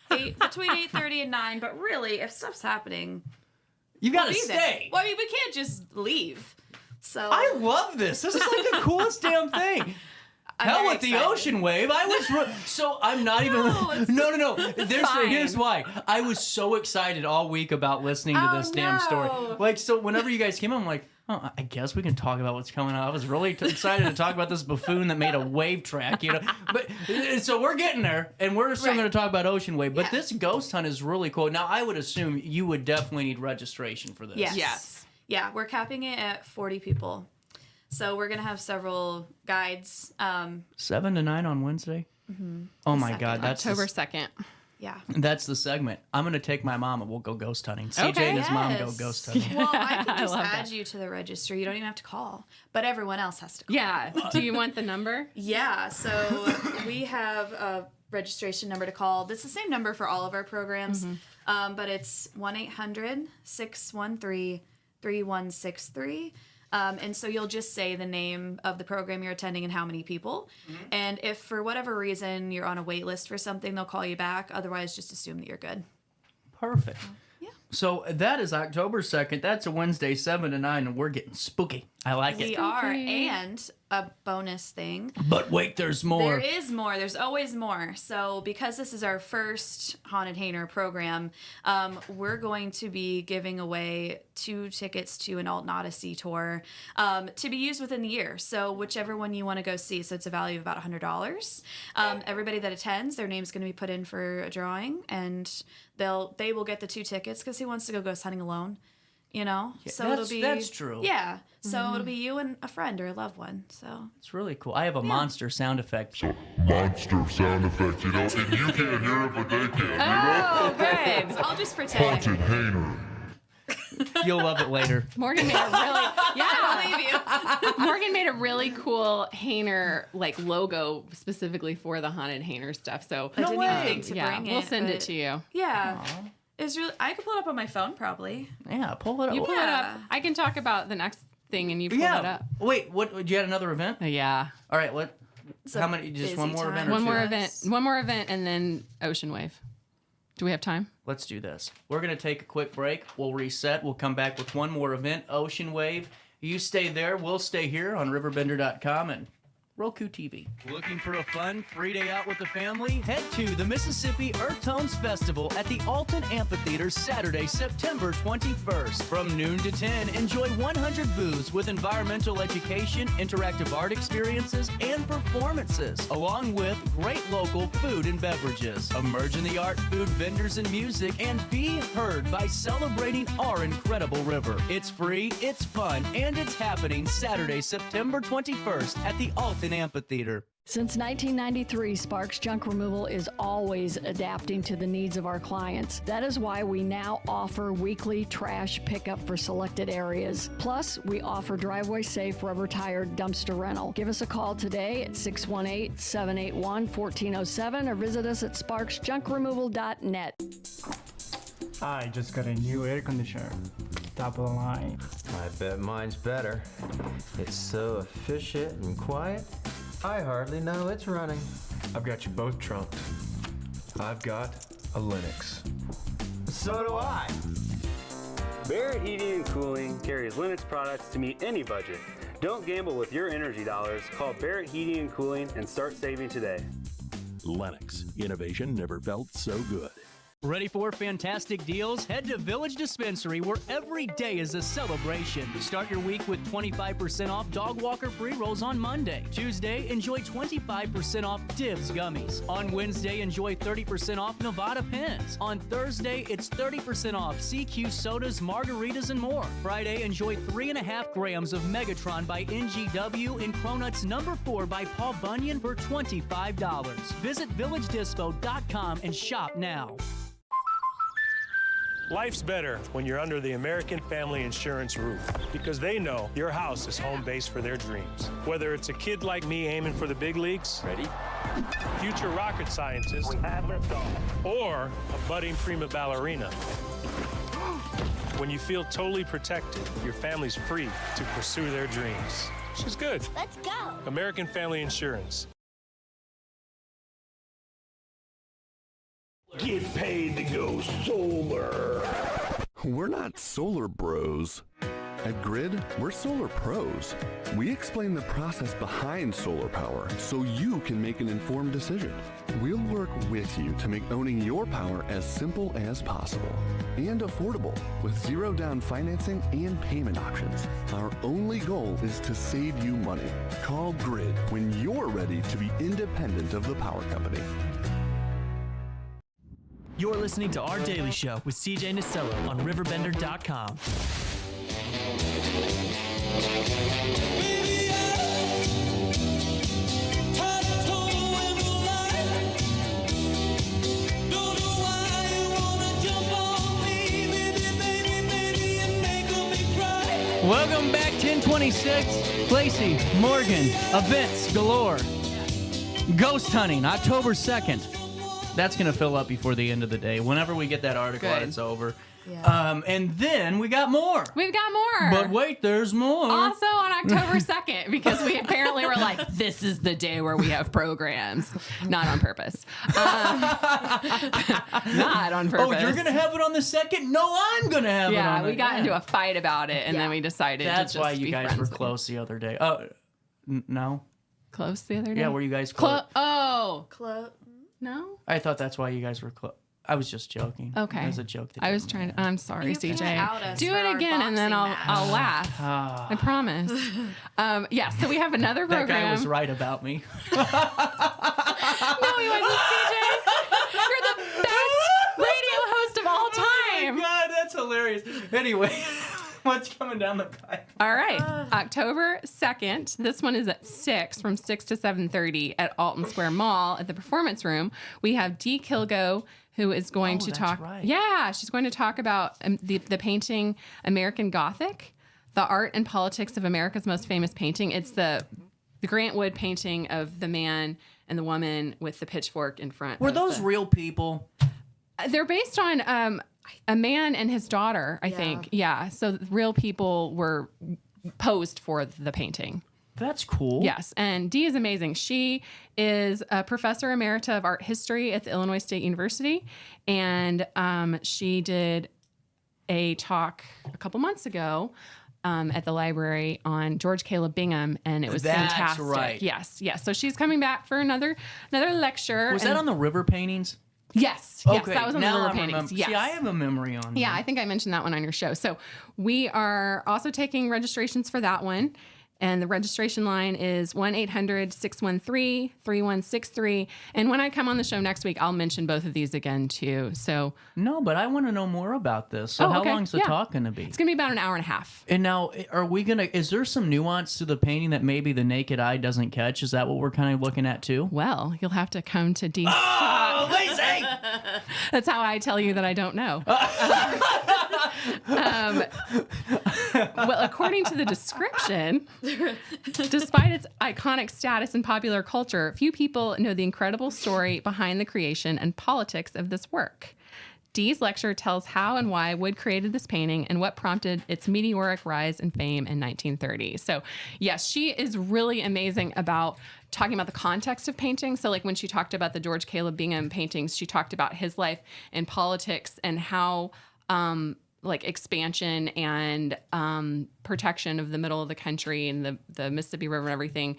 between 8:30 and 9, but really, if stuff's happening, you gotta we'll be stay. there. Well, I mean, we can't just leave. So I love this. This is like the coolest damn thing. Hell with the ocean wave. So I'm not even. No. Here's why. I was so excited all week about listening to this damn story. Like, so whenever you guys came on, I'm like, oh, I guess we can talk about what's coming on. I was really excited to talk about this buffoon that made a wave track, you know. But so we're getting there, and we're still going to talk about ocean wave. But this ghost hunt is really cool. Now, I would assume you would definitely need registration for this. Yes. Yeah, we're capping it at 40 people. So we're going to have several guides. 7 to 9 on Wednesday? Mm-hmm. Oh, my God. That's October 2nd. Yeah. That's the segment. I'm going to take my mom and we'll go ghost hunting. CJ and his mom go ghost hunting. Well, I can just add you to the registry. You don't even have to call. But everyone else has to call. Yeah. Do you want the number? Yeah. So we have a registration number to call. It's the same number for all of our programs. But it's 1-800-613-3163. And so you'll just say the name of the program you're attending and how many people. And if for whatever reason you're on a wait list for something, they'll call you back. Otherwise, just assume that you're good. Perfect. So that is October 2nd. That's a Wednesday, 7 to 9, and we're getting spooky. I like it. We are. And a bonus thing. But wait, there's more. There is more. There's always more. So because this is our first Haunted Hainer program, we're going to be giving away 2 tickets to an Alton Odyssey tour to be used within the year. So whichever one you want to go see. So it's a value of about $100. Everybody that attends, their name's going to be put in for a drawing, and they will get the 2 tickets because he wants to go ghost hunting alone. You know, Yeah, so it'll be that's true. Yeah, so it'll be you and a friend or a loved one. So it's really cool. I have a monster sound effect. Monster sound effect, you know, and you can't hear it, but they can, you know? Oh, good. I'll just pretend. Haunted Hainer. You'll love it later. Morgan made a really Morgan made a really cool Hainer like logo specifically for the haunted Hainer stuff. So I didn't even think to bring it. We'll send it to you. Yeah. It's really. I could pull it up on my phone probably. Yeah, pull it up. You pull it up. I can talk about the next thing, and you pull it up. Wait, what? You had another event? Yeah. All right. What? How many? Just one more event? Or One two? more event, and then Ocean Wave. Do we have time? Let's do this. We're gonna take a quick break. We'll reset. We'll come back with one more event, Ocean Wave. You stay there. We'll stay here on RiverBender.com and Roku TV. Looking for a fun free day out with the family? Head to the Mississippi Earth Tones Festival at the Alton Amphitheater Saturday, September 21st. From noon to 10, enjoy 100 booths with environmental education, interactive art experiences, and performances, along with great local food and beverages. Emerge in the art, food, vendors, and music, and be heard by celebrating our incredible river. It's free, it's fun, and it's happening Saturday, September 21st at the Alton Amphitheater. Since 1993, Sparks Junk Removal is always adapting to the needs of our clients. That is why we now offer weekly trash pickup for selected areas. Plus, we offer driveway-safe rubber-tired dumpster rental. Give us a call today at 618-781-1407 or visit us at sparksjunkremoval.net. I just got a new air conditioner. Top of the line. I bet mine's better. It's so efficient and quiet, I hardly know it's running. I've got you both trunked. I've got a Linux. So do I. Barrett Heating and Cooling carries Linux products to meet any budget. Don't gamble with your energy dollars. Call Barrett Heating and Cooling and start saving today. Lennox. Innovation never felt so good. Ready for fantastic deals? Head to Village Dispensary, where every day is a celebration. Start your week with 25% off Dog Walker pre-rolls on Monday. Tuesday, enjoy 25% off Divs gummies. On Wednesday, enjoy 30% off Nevada pens. On Thursday, it's 30% off CQ sodas, margaritas, and more. Friday, enjoy 3.5 grams of Megatron by NGW and Cronuts number 4 by Paul Bunyan for $25. Visit villagedispo.com and shop now. Life's better when you're under the American Family Insurance roof because they know your house is home base for their dreams. Whether it's a kid like me aiming for the big leagues, future rocket scientist, or a budding prima ballerina. When you feel totally protected, your family's free to pursue their dreams. She's good. Let's go. American Family Insurance. Get paid to go solar. We're not solar bros. At Grid, we're solar pros. We explain the process behind solar power so you can make an informed decision. We'll work with you to make owning your power as simple as possible and affordable with zero down financing and payment options. Our only goal is to save you money. Call Grid when you're ready to be independent of the power company. You're listening to Our Daily Show with CJ Nasello on RiverBender.com. Welcome back, 1026. Lacy, Morgan, events galore. Ghost hunting, October 2nd. That's going to fill up before the end of the day. Whenever we get that article out, it's over. Yeah. And then we got more. We've got more. But wait, there's more. Also on October 2nd, because we apparently were like, this is the day where we have programs. Not on purpose. Not on purpose. Oh, you're going to have it on the 2nd? No, I'm going to have it on Yeah, we got into a fight about it, and then we decided That's to just why you be guys friends were close the other day. Oh, no? Close the other day? Yeah, were you guys close? Oh. No? I thought that's why you guys were close. I was just joking. Okay. It was a joke. I was trying to, I'm sorry, You CJ. can't out us Do for it our again and then I'll laugh. I promise. Yeah, so we have another program. That guy was right about me. No, he wasn't, CJ. You're the best radio host of all time. Oh my God, that's hilarious. Anyway, what's coming down the pipe? All right, October 2nd. This one is at 6, from 6 to 7:30 at Alton Square Mall at the Performance Room. We have D. Kilgo, who is going to that's talk. right. Yeah, she's going to talk about the painting American Gothic, the art and politics of America's most famous painting. It's the Grant Wood painting of the man and the woman with the pitchfork in front. Were those real people? They're based on a man and his daughter, I think. Yeah, so real people were posed for the painting. That's cool. Yes, and Dee is amazing. She is a professor emerita of art history at the Illinois State University, and she did a talk a couple months ago at the library on George Caleb Bingham, and it was fantastic. Right. Yes. So she's coming back for another lecture. Was that on the river paintings? Yes. Okay. Yes, that was on the river paintings. Yes. See, I have a memory on Yeah, that. I think I mentioned that one on your show. So we are also taking registrations for that one. And the registration line is 1-800-613-3163. And when I come on the show next week, I'll mention both of these again, too. So No, but I want to know more about this. So how okay. long's the talk going to be? It's going to be about an hour and a half. And now, is there some nuance to the painting that maybe the naked eye doesn't catch? Is that what we're kind of looking at, too? Well, you'll have to come to Dee's Oh, Lacy! That's how I tell you that I don't know. Well, according to the description, despite its iconic status in popular culture, few people know the incredible story behind the creation and politics of this work. Dee's lecture tells how and why Wood created this painting and what prompted its meteoric rise in fame in 1930. So, yes, she is really amazing about talking about the context of painting. So, like when she talked about the George Caleb Bingham paintings, she talked about his life and politics and how like expansion and protection of the middle of the country and the Mississippi River and everything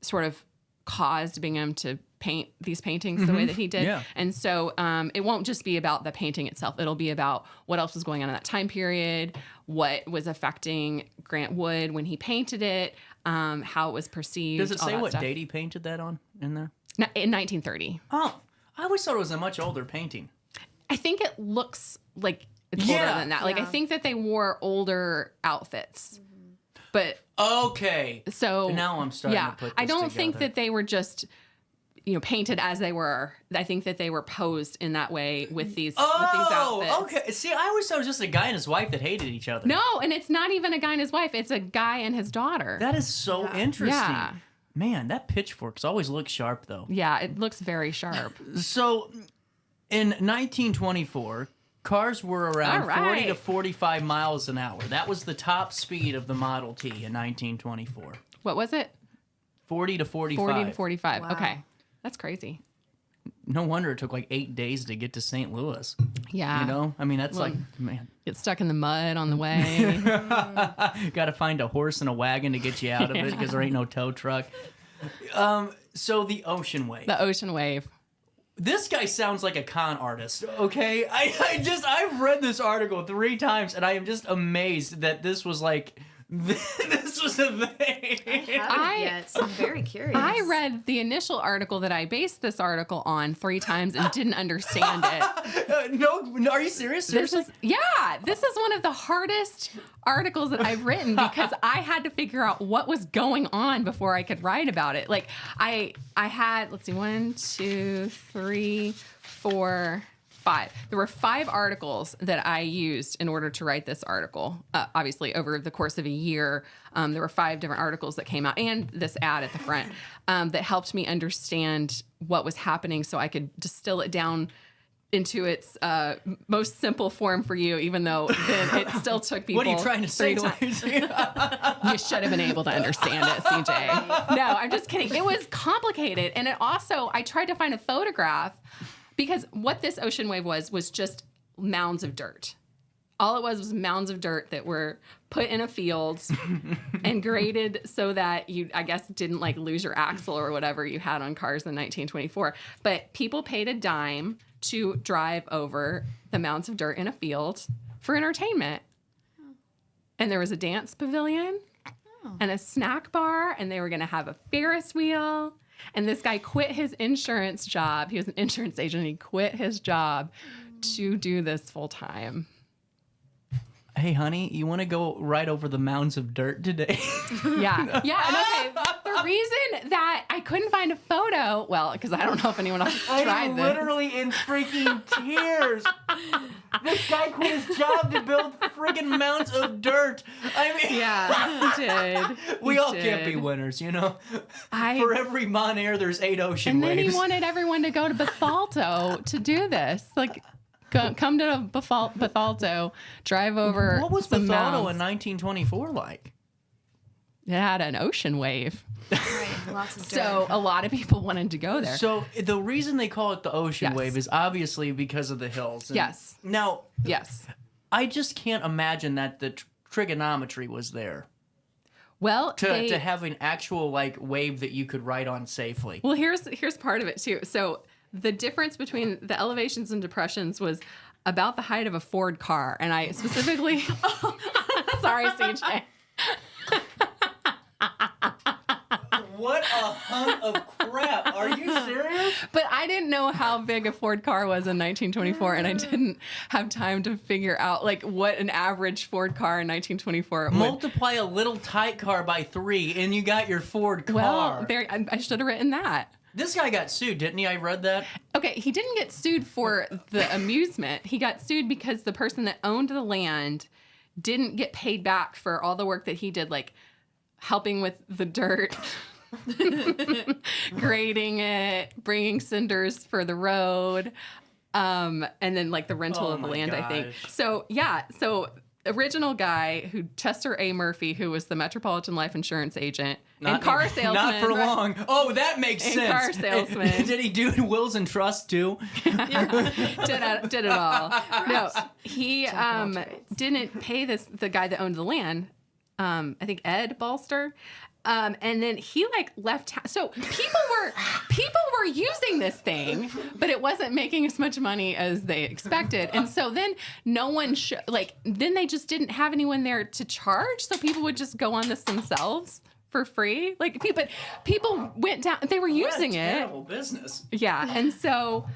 sort of caused Bingham to paint these paintings the way that he did. Yeah. And so it won't just be about the painting itself. It'll be about what else was going on in that time period, what was affecting Grant Wood when he painted it, how it was perceived. Does it all say that what stuff. date he painted that on in there? No, in 1930. Oh, I always thought it was a much older painting. I think it looks like it's older than that. Like I think that they wore older outfits. But okay. So now I'm starting to put this I don't together. think that they were just painted as they were. I think that they were posed in that way with these outfits. Okay. See, I always thought it was just a guy and his wife that hated each other. No, and it's not even a guy and his wife. It's a guy and his daughter. That is so interesting. Yeah. Man, that pitchforks always looks sharp though. Yeah, it looks very sharp. So in 1924, cars were around 40 to 45 miles an hour. That was the top speed of the Model T in 1924. What was it? 40 to 45. 40 to 45. Wow. Okay. That's crazy. No wonder it took like 8 days to get to St. Louis. Yeah. You know? I mean, that's Well, like, man. Get stuck in the mud on the way. Got to find a horse and a wagon to get you out of it because there ain't no tow truck. So the ocean wave. The ocean wave. This guy sounds like a con artist, okay? I've read this article 3 times and I am just amazed that this was like, this was a thing. I haven't yet, so I'm very curious. I read the initial article that I based this article on 3 times and didn't understand it. No, are you serious? Seriously? This is one of the hardest articles that I've written because I had to figure out what was going on before I could write about it. Like I had, let's see, 1, 2, 3, 4, 5. There were 5 articles that I used in order to write this article. Obviously, over the course of a year, there were 5 different articles that came out and this ad at the front that helped me understand what was happening so I could distill it down into its most simple form for you, even though then it still took people. What are you trying to say? You should have been able to understand it, CJ. No, I'm just kidding. It was complicated. And it also, I tried to find a photograph because what this ocean wave was just mounds of dirt. All it was mounds of dirt that were put in a field and graded so that you, I guess, didn't like lose your axle or whatever you had on cars in 1924. But people paid a dime to drive over the mounds of dirt in a field for entertainment. And there was a dance pavilion and a snack bar, and they were going to have a Ferris wheel. And this guy quit his insurance job. He was an insurance agent. And he quit his job to do this full time. Hey, honey, you want to go right over the mounds of dirt today? Yeah. Yeah. And okay, the a reason that I couldn't find a photo, well, because I don't know if anyone else tried I'm this. literally in freaking tears. This guy quit his job to build friggin' mounds of dirt. I mean, yeah, he did. We He all can't be did. winners, you know. For every Mon Air, there's 8 ocean And waves. then he wanted everyone to go to Bethalto to do this. Like, come to Bethalto, drive over. What was some Bethalto mounds. in 1924 like? It had an ocean wave. Right, lots of So a lot of people wanted to go there. So the reason they call it the ocean Yes. wave is obviously because of the hills. And Yes. Now, yes. I just can't imagine that the trigonometry was there Well, to have an actual like wave that you could ride on safely. Well, here's part of it too. So the difference between the elevations and depressions was about the height of a Ford car, and I specifically. Sorry, CJ. What a hunk of crap. Are you serious? But I didn't know how big a Ford car was in 1924, and I didn't have time to figure out like what an average Ford car in 1924 would. Multiply a little tight car by 3 and you got your Ford car. Well, there I should have written that. This guy got sued, didn't he? I read that. Okay, he didn't get sued for the amusement. He got sued because the person that owned the land didn't get paid back for all the work that he did, like helping with the dirt, grading it, bringing cinders for the road, and then like the rental of the land, I think. So yeah, so original guy Chester A. Murphy, who was the Metropolitan Life Insurance agent and car salesman. Not for long. Oh, that makes And sense. car salesman. Did he do wills and trusts too? Did it all. No, he didn't pay the guy that owned the land. I think Ed Balster. And then he like left town. So people were using this thing, but it wasn't making as much money as they expected. And so then no one then they just didn't have anyone there to charge. So people would just go on this themselves for free. Like people went down. They were using it. Terrible business. Yeah, and so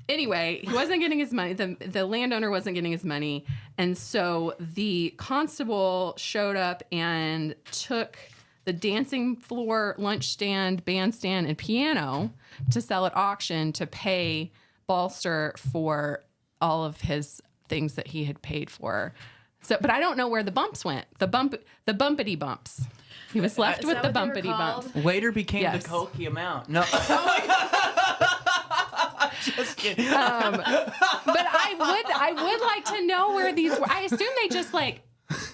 anyway, he wasn't getting his money. The landowner wasn't getting his money, and so the constable showed up and took the dancing floor, lunch stand, bandstand, and piano to sell at auction to pay Balster for all of his things that he had paid for. So, but I don't know where the bumps went. The bumpity bumps. He was left with the bumpity bumps. Later became Yes. the Cokie amount. No. Just kidding. But I would like to know where these were. I assume they just like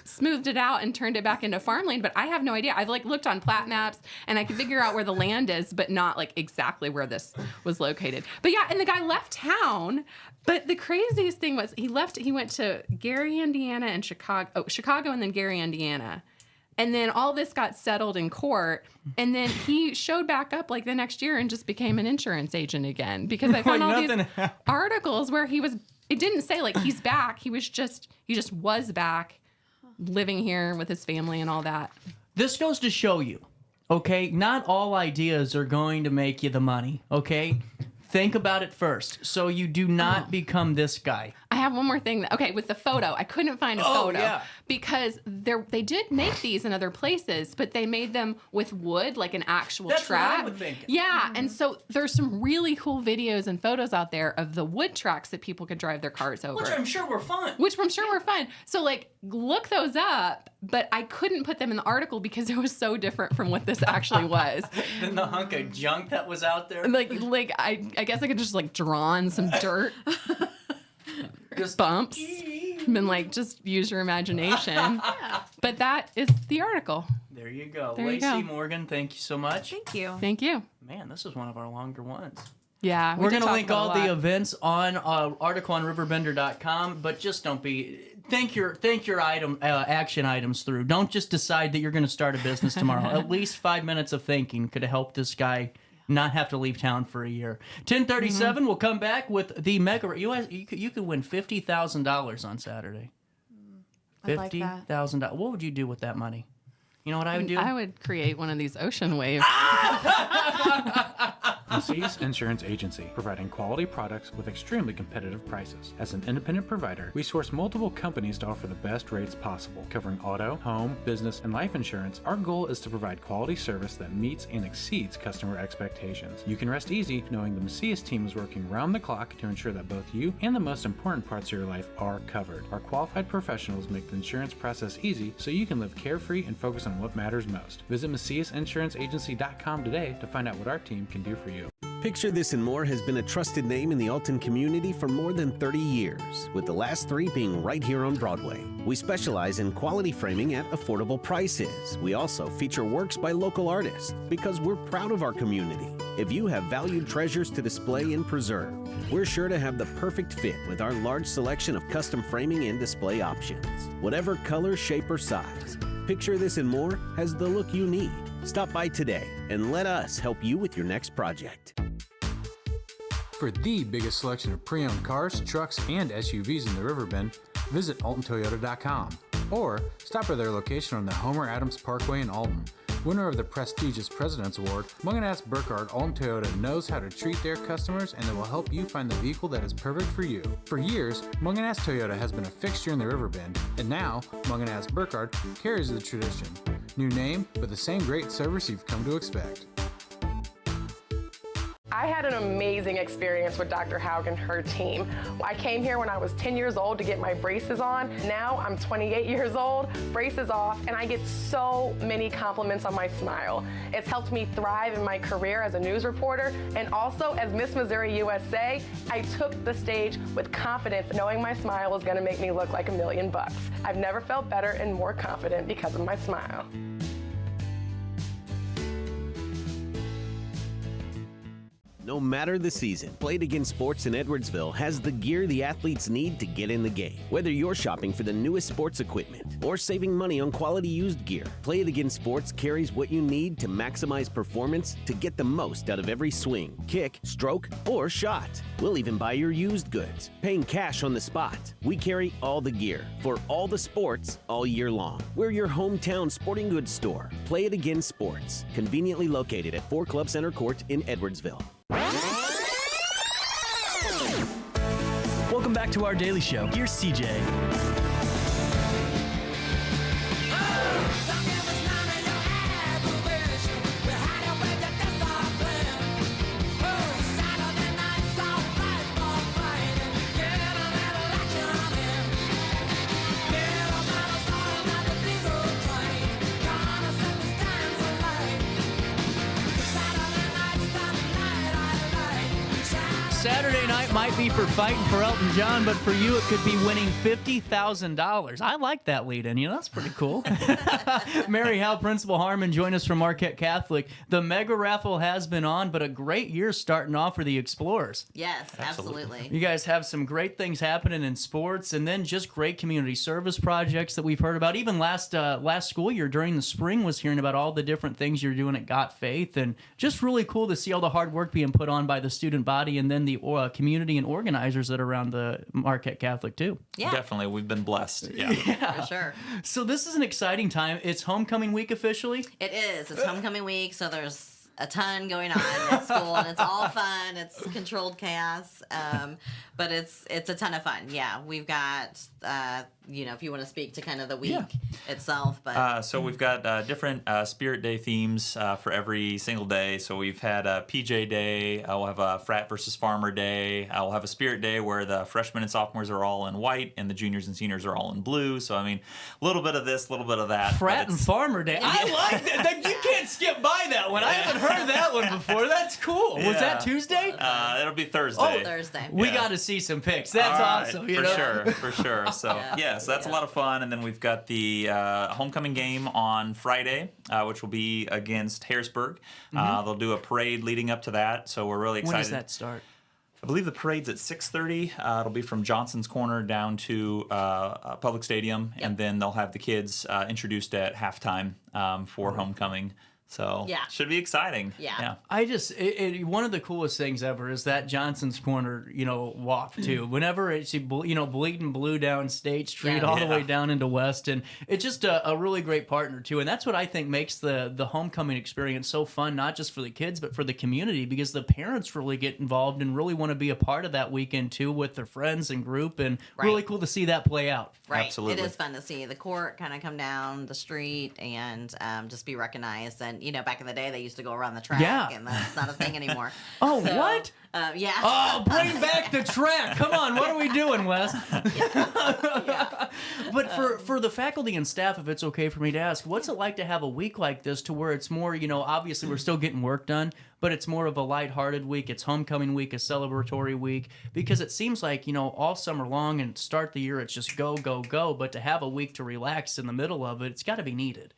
smoothed it out and turned it back into farmland, but I have no idea. I've like looked on plat maps and I can figure out where the land is, but not like exactly where this was located. But yeah, and the guy left town. But the craziest thing was he went to Gary, Indiana and Chicago and then Gary, Indiana. And then all this got settled in court. And then he showed back up like the next year and just became an insurance agent again. Because I found all these articles where it didn't say like he's back. He just was back living here with his family and all that. This goes to show you, okay, not all ideas are going to make you the money, okay? Think about it first, so you do not become this guy. I have one more thing. With the photo, I couldn't find a photo yeah. because they did make these in other places, but they made them with wood, like an actual That's track. what I would think. Yeah, and so there's some really cool videos and photos out there of the wood tracks that people could drive their cars over. Which I'm sure were fun. So like, look those up, but I couldn't put them in the article because it was so different from what this actually was. Then the hunk of junk that was out there. Like I guess I could just like draw on some dirt. Just bumps. And like just use your imagination. Yeah. But that is the article. There you go. There you Lacy go. Morgan, thank you so much. Thank you. Thank you. Man, this is one of our longer ones. Yeah. We're did going to talk link about all a the lot. events on article on RiverBender.com, but just don't think your item action items through. Don't just decide that you're going to start a business tomorrow. At least 5 minutes of thinking could have helped this guy not have to leave town for a year. 10:37, we'll come back with the mega. You could win $50,000 on Saturday. I'd like that. $50,000. What would you do with that money? You know what I would do? I would create one of these ocean waves. MCHS Insurance Agency, providing quality products with extremely competitive prices. As an independent provider, we source multiple companies to offer the best rates possible. Covering auto, home, business, and life insurance, our goal is to provide quality service that meets and exceeds customer expectations. You can rest easy knowing the MCHS team is working round the clock to ensure that both you and the most important parts of your life are covered. Our qualified professionals make the insurance process easy so you can live carefree and focus on what matters most. Visit MCHSInsuranceAgency.com today to find out what our team can do for you. Picture This and More has been a trusted name in the Alton community for more than 30 years, with the last 3 being right here on Broadway. We specialize in quality framing at affordable prices. We also feature works by local artists because we're proud of our community. If you have valued treasures to display and preserve, we're sure to have the perfect fit with our large selection of custom framing and display options. Whatever color, shape, or size, Picture This and More has the look you need. Stop by today and let us help you with your next project. For the biggest selection of pre-owned cars, trucks, and SUVs in the Riverbend, visit AltonToyota.com or stop by their location on the Homer Adams Parkway in Alton. Winner of the prestigious President's Award, Mungan Burkhardt Alton Toyota knows how to treat their customers, and they will help you find the vehicle that is perfect for you. For years, Mungan Toyota has been a fixture in the Riverbend, and now Mungan Burkhardt carries the tradition. New name, but the same great service you've come to expect. I had an amazing experience with Dr. Haug and her team. I came here when I was 10 years old to get my braces on. Now I'm 28 years old, braces off, and I get so many compliments on my smile. It's helped me thrive in my career as a news reporter, and also as Miss Missouri USA, I took the stage with confidence, knowing my smile was gonna make me look like $1 million. I've never felt better and more confident because of my smile. No matter the season, Play It Again Sports in Edwardsville has the gear the athletes need to get in the game. Whether you're shopping for the newest sports equipment or saving money on quality used gear, Play It Again Sports carries what you need to maximize performance to get the most out of every swing, kick, stroke, or shot. We'll even buy your used goods, paying cash on the spot. We carry all the gear for all the sports all year long. We're your hometown sporting goods store. Play It Again Sports, conveniently located at 4 Club Center Court in Edwardsville. Welcome back to our daily show. Here's CJ. Saturday night might be for fighting for Elton John, but for you it could be winning $50,000. I like that lead-in. You know, that's pretty cool. Mary Howe, Principal Harmon, join us from Marquette Catholic. The Mega Raffle has been on, but a great year starting off for the Explorers. Yes, absolutely. You guys have some great things happening in sports, and then just great community service projects that we've heard about. Even last school year during the spring was hearing about all the different things you're doing at Got Faith, and just really cool to see all the hard work being put on by the student body and then the community and organizers that are around the Marquette Catholic too. Yeah. Definitely. We've been blessed. Yeah. For sure. So this is an exciting time. It's homecoming week officially? It is. It's homecoming week, so there's a ton going on at school, and it's all fun. It's controlled chaos, but it's a ton of fun. Yeah, we've got, if you want to speak to kind of the week itself. But so we've got different Spirit Day themes for every single day. So we've had a PJ Day. We'll have a Frat versus Farmer Day. We'll have a Spirit Day where the freshmen and sophomores are all in white and the juniors and seniors are all in blue. So, I mean, a little bit of this, a little bit of that. Frat and Farmer Day. I like that. You can't skip by that one. I haven't heard that one before. That's cool. Was that Tuesday? It'll be Thursday. Oh, Thursday. We got to see some pics. That's awesome. For sure. So, so that's a lot of fun. And then we've got the homecoming game on Friday, which will be against Harrisburg. They'll do a parade leading up to that. So we're really excited. When does that start? I believe the parade's at 6:30. It'll be from Johnson's Corner down to Public Stadium, and then they'll have the kids introduced at halftime for homecoming. So Yeah. should be exciting. Yeah. I just one of the coolest things ever is that Johnson's Corner, walk too. Whenever it's bleeding blue down State Street all the way down into Weston, it's just a really great partner too. And that's what I think makes the homecoming experience so fun, not just for the kids but for the community, because the parents really get involved and really want to be a part of that weekend too with their friends and group, and really cool to see that play out. Right. Absolutely. It is fun to see the court kind of come down the street and just be recognized. And, back in the day, they used to go around the track, and that's not a thing anymore. Oh, what? Yeah. Oh, bring back the track. Come on, what are we doing, Wes? But for the faculty and staff, if it's okay for me to ask, what's it like to have a week like this to where it's more, obviously we're still getting work done, but it's more of a lighthearted week. It's homecoming week, a celebratory week, because it seems like, all summer long and start the year, it's just go, go, go. But to have a week to relax in the middle of it, it's got to be needed.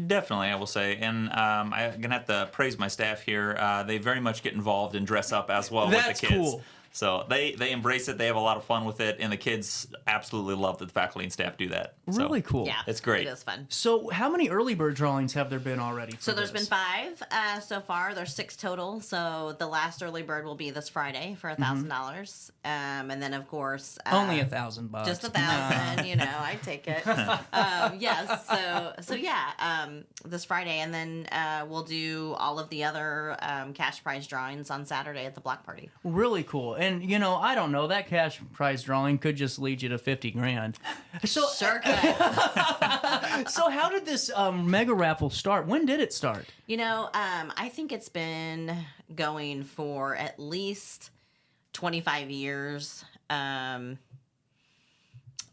Definitely, I will say. And I'm going to have to praise my staff here. They very much get involved and dress up as well with the kids. Cool. So they embrace it. They have a lot of fun with it. And the kids absolutely love that the faculty and staff do that. Really cool. Yeah. It's great. It is fun. So how many early bird drawings have there been already? So there's been 5 so far. There's 6 total. So the last early bird will be this Friday for $1,000. And then, of course... only $1,000. Just $1,000, I take it. Yes. So yeah, this Friday. And then we'll do all of the other cash prize drawings on Saturday at the block party. Really cool. And, I don't know, that cash prize drawing could just lead you to $50,000. So, sure could. So how did this mega raffle start? When did it start? I think it's been going for at least 25 years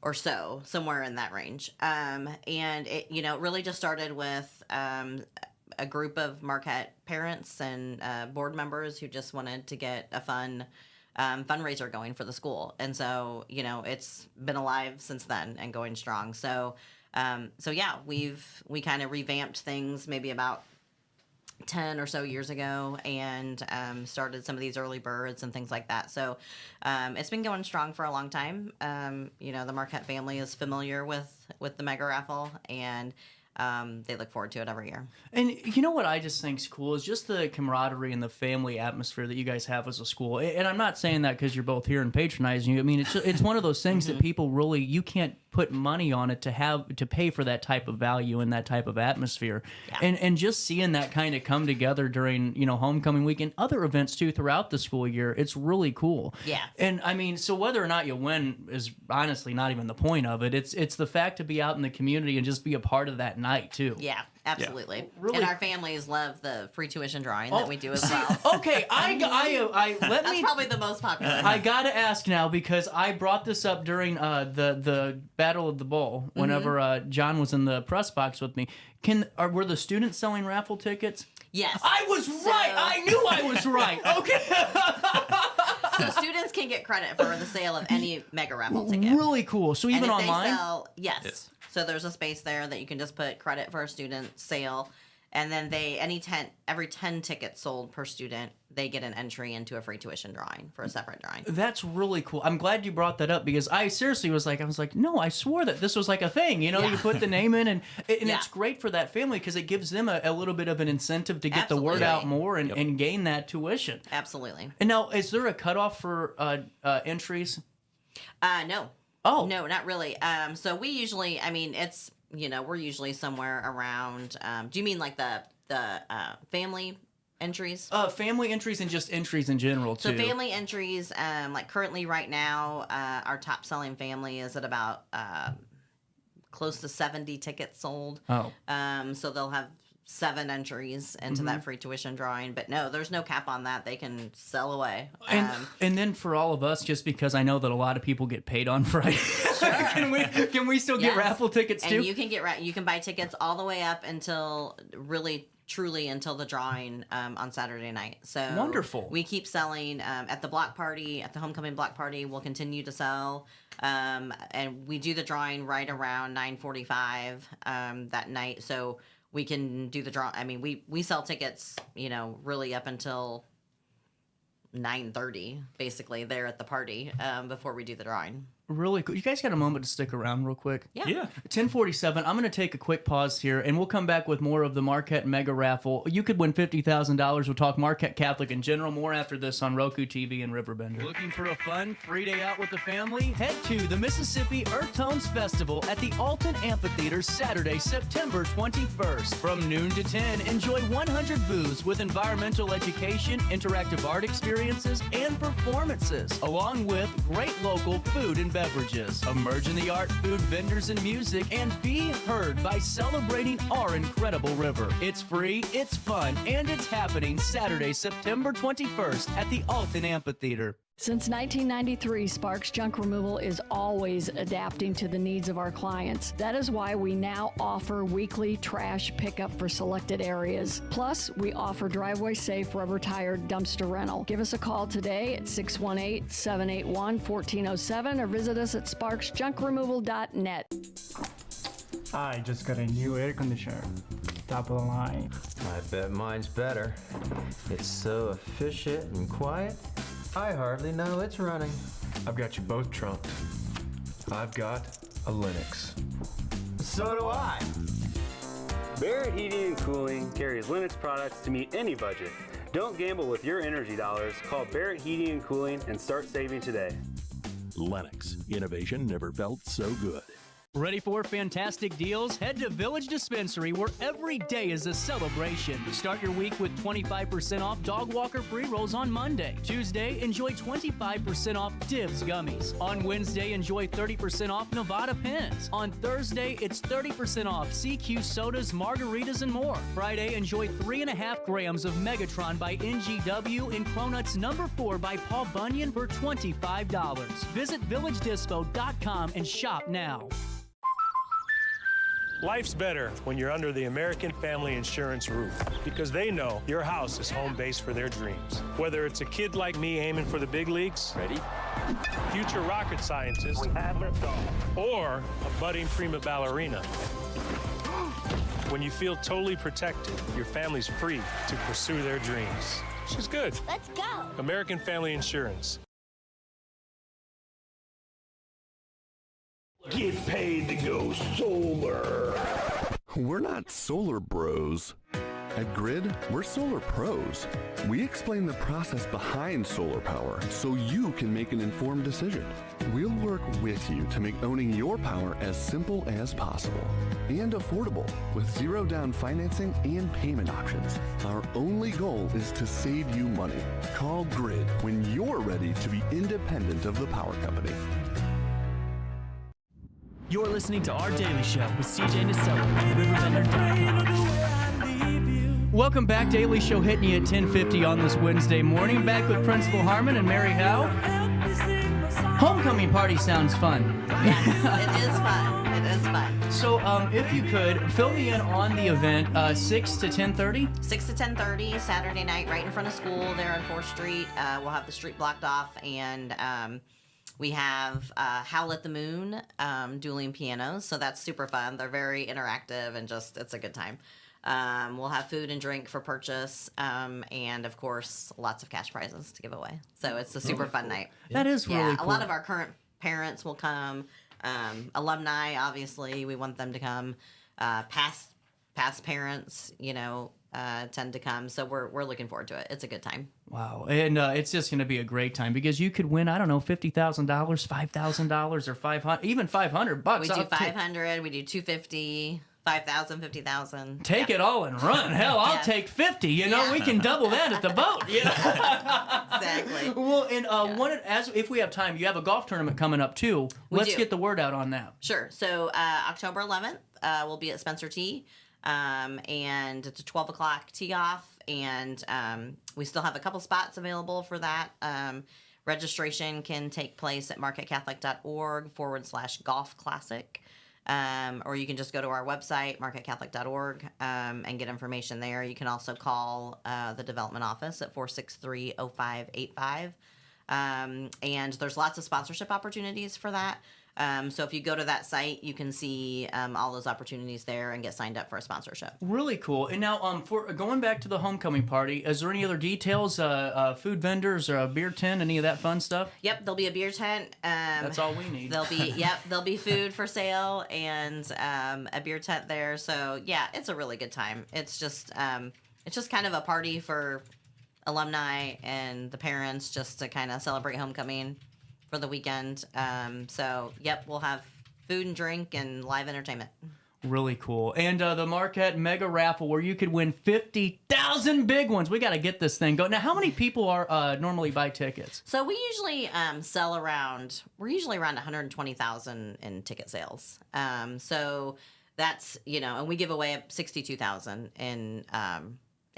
or so, somewhere in that range. And it, really just started with a group of Marquette parents and board members who just wanted to get a fun fundraiser going for the school. And so, it's been alive since then and going strong. So yeah, we kind of revamped things maybe about 10 or so years ago and started some of these early birds and things like that. So it's been going strong for a long time. The Marquette family is familiar with the mega raffle, and they look forward to it every year. And what I just think is cool is just the camaraderie and the family atmosphere that you guys have as a school. And I'm not saying that because you're both here and patronizing you. I mean, it's one of those things that people really, you can't put money on it to pay for that type of value and that type of atmosphere. Yeah. And just seeing that kind of come together during, homecoming week and other events too throughout the school year, it's really cool. Yeah. And I mean, so whether or not you win is honestly not even the point of it. It's the fact to be out in the community and just be a part of that night too. Yeah, absolutely. Yeah. Really? And our families love the free tuition drawing that we do as well. Okay, That's probably the most popular. I gotta ask now, because I brought this up during the Battle of the Bowl whenever John was in the press box with me. Were the students selling raffle tickets? Yes. I was right. I knew I was right. Okay. So students can get credit for the sale of any mega raffle ticket. Really cool. So even online? Yes. So there's a space there that you can just put credit for a student sale, and then every 10 tickets sold per student, they get an entry into a free tuition drawing for a separate drawing. That's really cool. I'm glad you brought that up, because I seriously was like, no, I swore that this was like a thing. You put the name in, and it's great for that family because it gives them a little bit of an incentive to get the word out more and gain that tuition. Absolutely. And now, is there a cutoff for entries? No. Oh. No, not really. So we usually, it's, we're usually somewhere around, do you mean like the family entries? Family entries and just entries in general, too. So family entries, like currently right now, our top selling family is at about close to 70 tickets sold. Oh. So they'll have 7 entries into that free tuition drawing, but no, there's no cap on that. They can sell away. And then for all of us, just because I know that a lot of people get paid on Friday, sure. can we still get raffle tickets too? And you can you can buy tickets all the way up until truly until the drawing on Saturday night. So wonderful. We keep selling at the block party, at the homecoming block party. We'll continue to sell, and we do the drawing right around 9:45 that night. So we can do the draw. I mean, we sell tickets, really up until 9:30, basically, there at the party before we do the drawing. really cool. You guys got a moment to stick around real quick? Yeah. 10:47. I'm going to take a quick pause here, and we'll come back with more of the Marquette Mega Raffle. You could win $50,000. We'll talk Marquette Catholic in general. More after this on Roku TV and Riverbender. Looking for a fun, free day out with the family? Head to the Mississippi Earth Tones Festival at the Alton Amphitheater Saturday, September 21st. From noon to 10, enjoy 100 booths with environmental education, interactive art experiences, and performances, along with great local food and beverages. Emerge in the art, food, vendors, and music, and be heard by celebrating our incredible river. It's free, it's fun, and it's happening Saturday, September 21st at the Alton Amphitheater. Since 1993, Sparks Junk Removal is always adapting to the needs of our clients. That is why we now offer weekly trash pickup for selected areas. Plus, we offer driveway-safe rubber-tired dumpster rental. Give us a call today at 618-781-1407 or visit us at sparksjunkremoval.net. I just got a new air conditioner. Top of the line. I bet mine's better. It's so efficient and quiet, I hardly know it's running. I've got you both trunked. I've got a Lennox. So do I. Barrett Heating and Cooling carries Lennox products to meet any budget. Don't gamble with your energy dollars. Call Barrett Heating and Cooling and start saving today. Lennox. Innovation never felt so good. Ready for fantastic deals? Head to Village Dispensary, where every day is a celebration. Start your week with 25% off Dog Walker pre-rolls on Monday. Tuesday, enjoy 25% off Divs gummies. On Wednesday, enjoy 30% off Nevada pens. On Thursday, it's 30% off CQ sodas, margaritas, and more. Friday, enjoy 3.5 grams of Megatron by NGW and Cronuts number 4 by Paul Bunyan for $25. Visit villagedispo.com and shop now. Life's better when you're under the American Family Insurance roof because they know your house is home base for their dreams. Whether it's a kid like me aiming for the big leagues, ready? Future rocket scientist, or a budding prima ballerina. When you feel totally protected, your family's free to pursue their dreams. She's good. Let's go. American Family Insurance. Get paid to go solar. We're not solar bros. At Grid, we're solar pros. We explain the process behind solar power so you can make an informed decision. We'll work with you to make owning your power as simple as possible and affordable with zero down financing and payment options. Our only goal is to save you money. Call Grid when you're ready to be independent of the power company. You're listening to Our Daily Show with CJ Nasello on RiverBender.com. Welcome back. Daily Show hitting you at 10:50 on this Wednesday morning. Back with Principal Harmon and Mary Howe. Homecoming party sounds fun. Yes, it is fun. It is fun. So if you could, fill me in on the event, 6 to 10:30? 6 to 10:30, Saturday night, right in front of school there on 4th Street. We'll have the street blocked off, and we have Howl at the Moon dueling pianos, so that's super fun. They're very interactive and just, it's a good time. We'll have food and drink for purchase, and of course, lots of cash prizes to give away. So it's a super fun night. That is really cool. A lot of our current parents will come. Alumni, obviously, we want them to come. Past parents, tend to come. So we're looking forward to it. It's a good time. Wow. And it's just going to be a great time because you could win, I don't know, $50,000, $5,000, or $500, even $500. We do 500, we do 250, 5,000, 50,000. Take it all and run. Hell, I'll take 50. We can double that at the boat. Exactly. Well, and if we have time, you have a golf tournament coming up too. Let's get the word out on that. Sure. So October 11th, we'll be at Spencer Tee. And it's a 12 o'clock tee off, and we still have a couple spots available for that. Registration can take place at marquettecatholic.org/golf classic. Or you can just go to our website, marquettecatholic.org, and get information there. You can also call the development office at 463-0585. And there's lots of sponsorship opportunities for that. So if you go to that site, you can see all those opportunities there and get signed up for a sponsorship. Really cool. And now, for going back to the homecoming party, is there any other details? Food vendors or a beer tent, any of that fun stuff? Yep, there'll be a beer tent. That's all we need. There'll be food for sale and a beer tent there. So yeah, it's a really good time. It's just kind of a party for alumni and the parents, just to kind of celebrate homecoming for the weekend. So yep, we'll have food and drink and live entertainment. Really cool. And the Marquette Mega Raffle, where you could win 50,000 big ones. We got to get this thing going. Now, how many people are normally buy tickets? So we usually sell around 120,000 in ticket sales. So that's, and we give away 62,000 in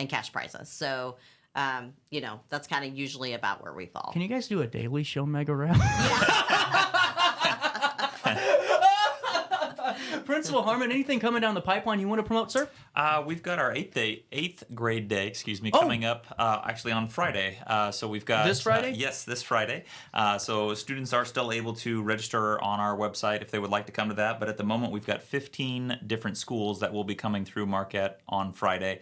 cash prizes. So, that's kind of usually about where we fall. Can you guys do a Daily Show Mega Raffle? Principal Harmon, anything coming down the pipeline you want to promote, sir? We've got our eighth grade day, coming up actually on Friday. So we've got this Friday. Yes, this Friday. So students are still able to register on our website if they would like to come to that. But at the moment, we've got 15 different schools that will be coming through Marquette on Friday.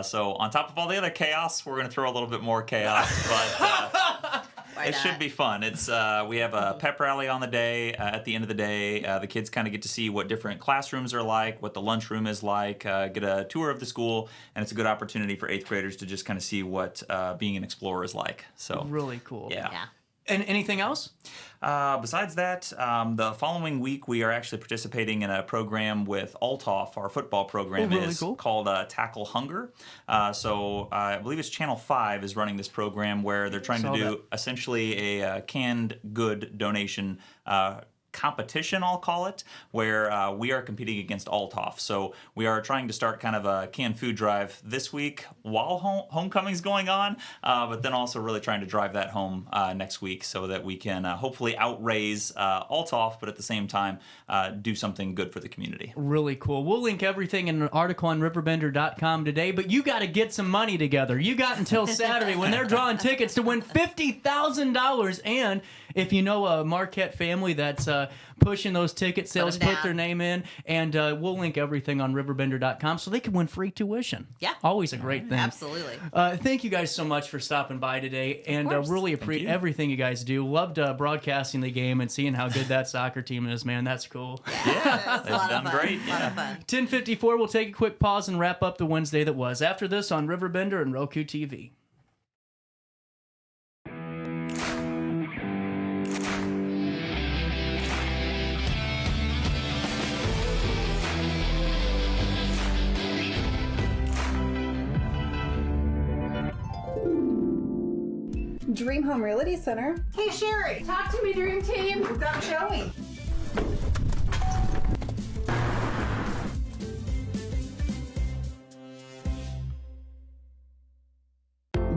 So on top of all the other chaos, we're going to throw a little bit more chaos, but. It should be fun. It's we have a pep rally on the day. At the end of the day, the kids kind of get to see what different classrooms are like, what the lunchroom is like, get a tour of the school, and it's a good opportunity for 8th graders to just kind of see what being an explorer is like. So really cool. Yeah. And anything else? Besides that, the following week we are actually participating in a program with Alton. Our football program called Tackle Hunger. So I believe it's Channel 5 is running this program where they're trying to do essentially a canned good donation competition, I'll call it, where we are competing against Alton. So we are trying to start kind of a canned food drive this week while homecoming's going on, but then also really trying to drive that home next week so that we can hopefully outraise Alton, but at the same time do something good for the community. Really cool. We'll link everything in an article on RiverBender.com today, but you got to get some money together. You got until Saturday when they're drawing tickets to win $50,000. And if you know a Marquette family that's pushing those ticket sales, put their name in, and we'll link everything on RiverBender.com so they can win free tuition. Yeah. Always a great thing. Absolutely. Thank you guys so much for stopping by today, and really appreciate everything you guys do. Loved broadcasting the game and seeing how good that soccer team is, man. That's cool. Yeah, they've done great. A lot of fun. 10:54, we'll take a quick pause and wrap up the Wednesday that was. After this on RiverBender and Roku TV. Dream Home Realty Center. Hey Sherry, talk to me, Dream Team. We've got a showing.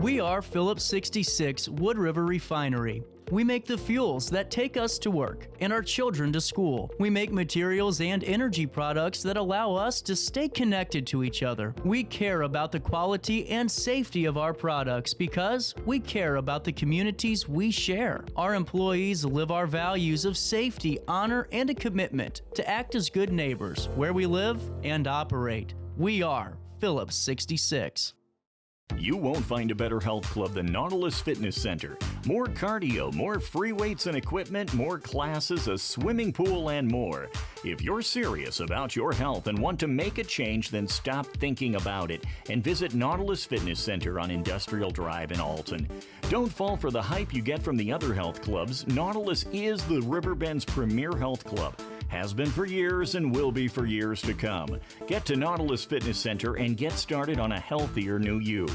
We are Phillips 66 Wood River Refinery. We make the fuels that take us to work and our children to school. We make materials and energy products that allow us to stay connected to each other. We care about the quality and safety of our products because we care about the communities we share. Our employees live our values of safety, honor, and a commitment to act as good neighbors where we live and operate. We are Phillips 66. You won't find a better health club than Nautilus Fitness Center. More cardio, more free weights and equipment, more classes, a swimming pool, and more. If you're serious about your health and want to make a change, then stop thinking about it and visit Nautilus Fitness Center on Industrial Drive in Alton. Don't fall for the hype you get from the other health clubs. Nautilus is the Riverbend's premier health club. Has been for years and will be for years to come. Get to Nautilus Fitness Center and get started on a healthier new you.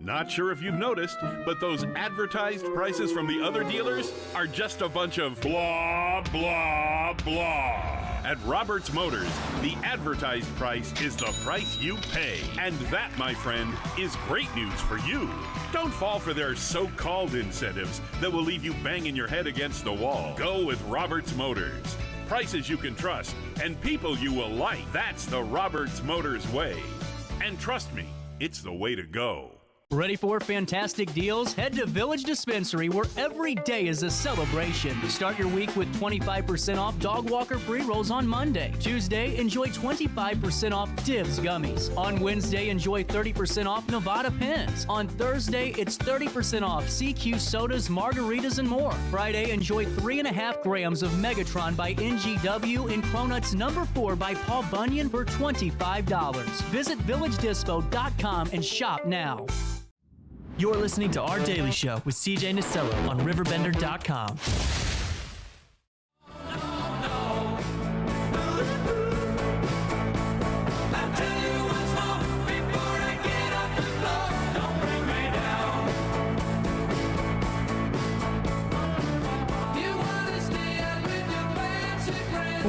Not sure if you've noticed, but those advertised prices from the other dealers are just a bunch of blah, blah, blah. At Roberts Motors, the advertised price is the price you pay. And that, my friend, is great news for you. Don't fall for their so-called incentives that will leave you banging your head against the wall. Go with Roberts Motors. Prices you can trust and people you will like. That's the Roberts Motors way. And trust me, it's the way to go. Ready for fantastic deals? Head to Village Dispensary, where every day is a celebration. Start your week with 25% off Dog Walker pre-rolls on Monday. Tuesday, enjoy 25% off Divs gummies. On Wednesday, enjoy 30% off Nevada pens. On Thursday, it's 30% off CQ sodas, margaritas, and more. Friday, enjoy 3.5 grams of Megatron by NGW and Cronuts number 4 by Paul Bunyan for $25. Visit VillageDispo.com and shop now. You're listening to Our Daily Show with CJ Nasello on RiverBender.com.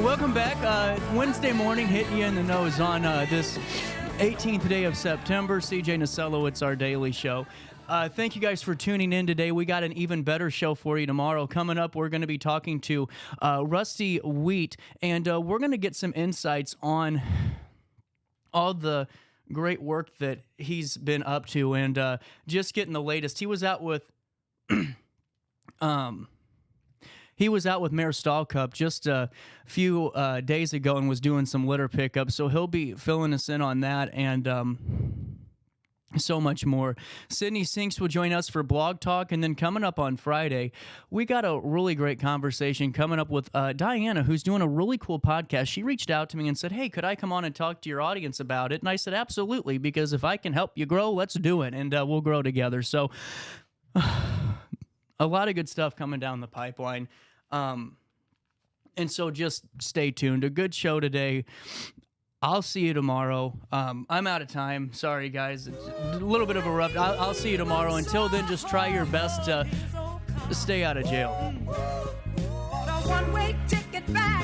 Welcome back. Wednesday morning, hitting you in the nose on this 18th day of September. CJ Nasello, it's Our Daily Show. Thank you guys for tuning in today. We got an even better show for you tomorrow. Coming up, we're going to be talking to Rusty Wheat, and we're going to get some insights on all the great work that he's been up to, and just getting the latest. He was out with Mayor Stahlcup just a few days ago and was doing some litter pickup, so he'll be filling us in on that and so much more. Sydney Sinks will join us for Blog Talk, and then coming up on Friday, we got a really great conversation coming up with Diana, who's doing a really cool podcast. She reached out to me and said, hey, could I come on and talk to your audience about it? And I said, absolutely, because if I can help you grow, let's do it, and we'll grow together. So a lot of good stuff coming down the pipeline. And so just stay tuned. A good show today. I'll see you tomorrow. I'm out of time. Sorry, guys. It's a little bit of a rough... I'll see you tomorrow. Until then, just try your best to stay out of jail. One-way ticket back.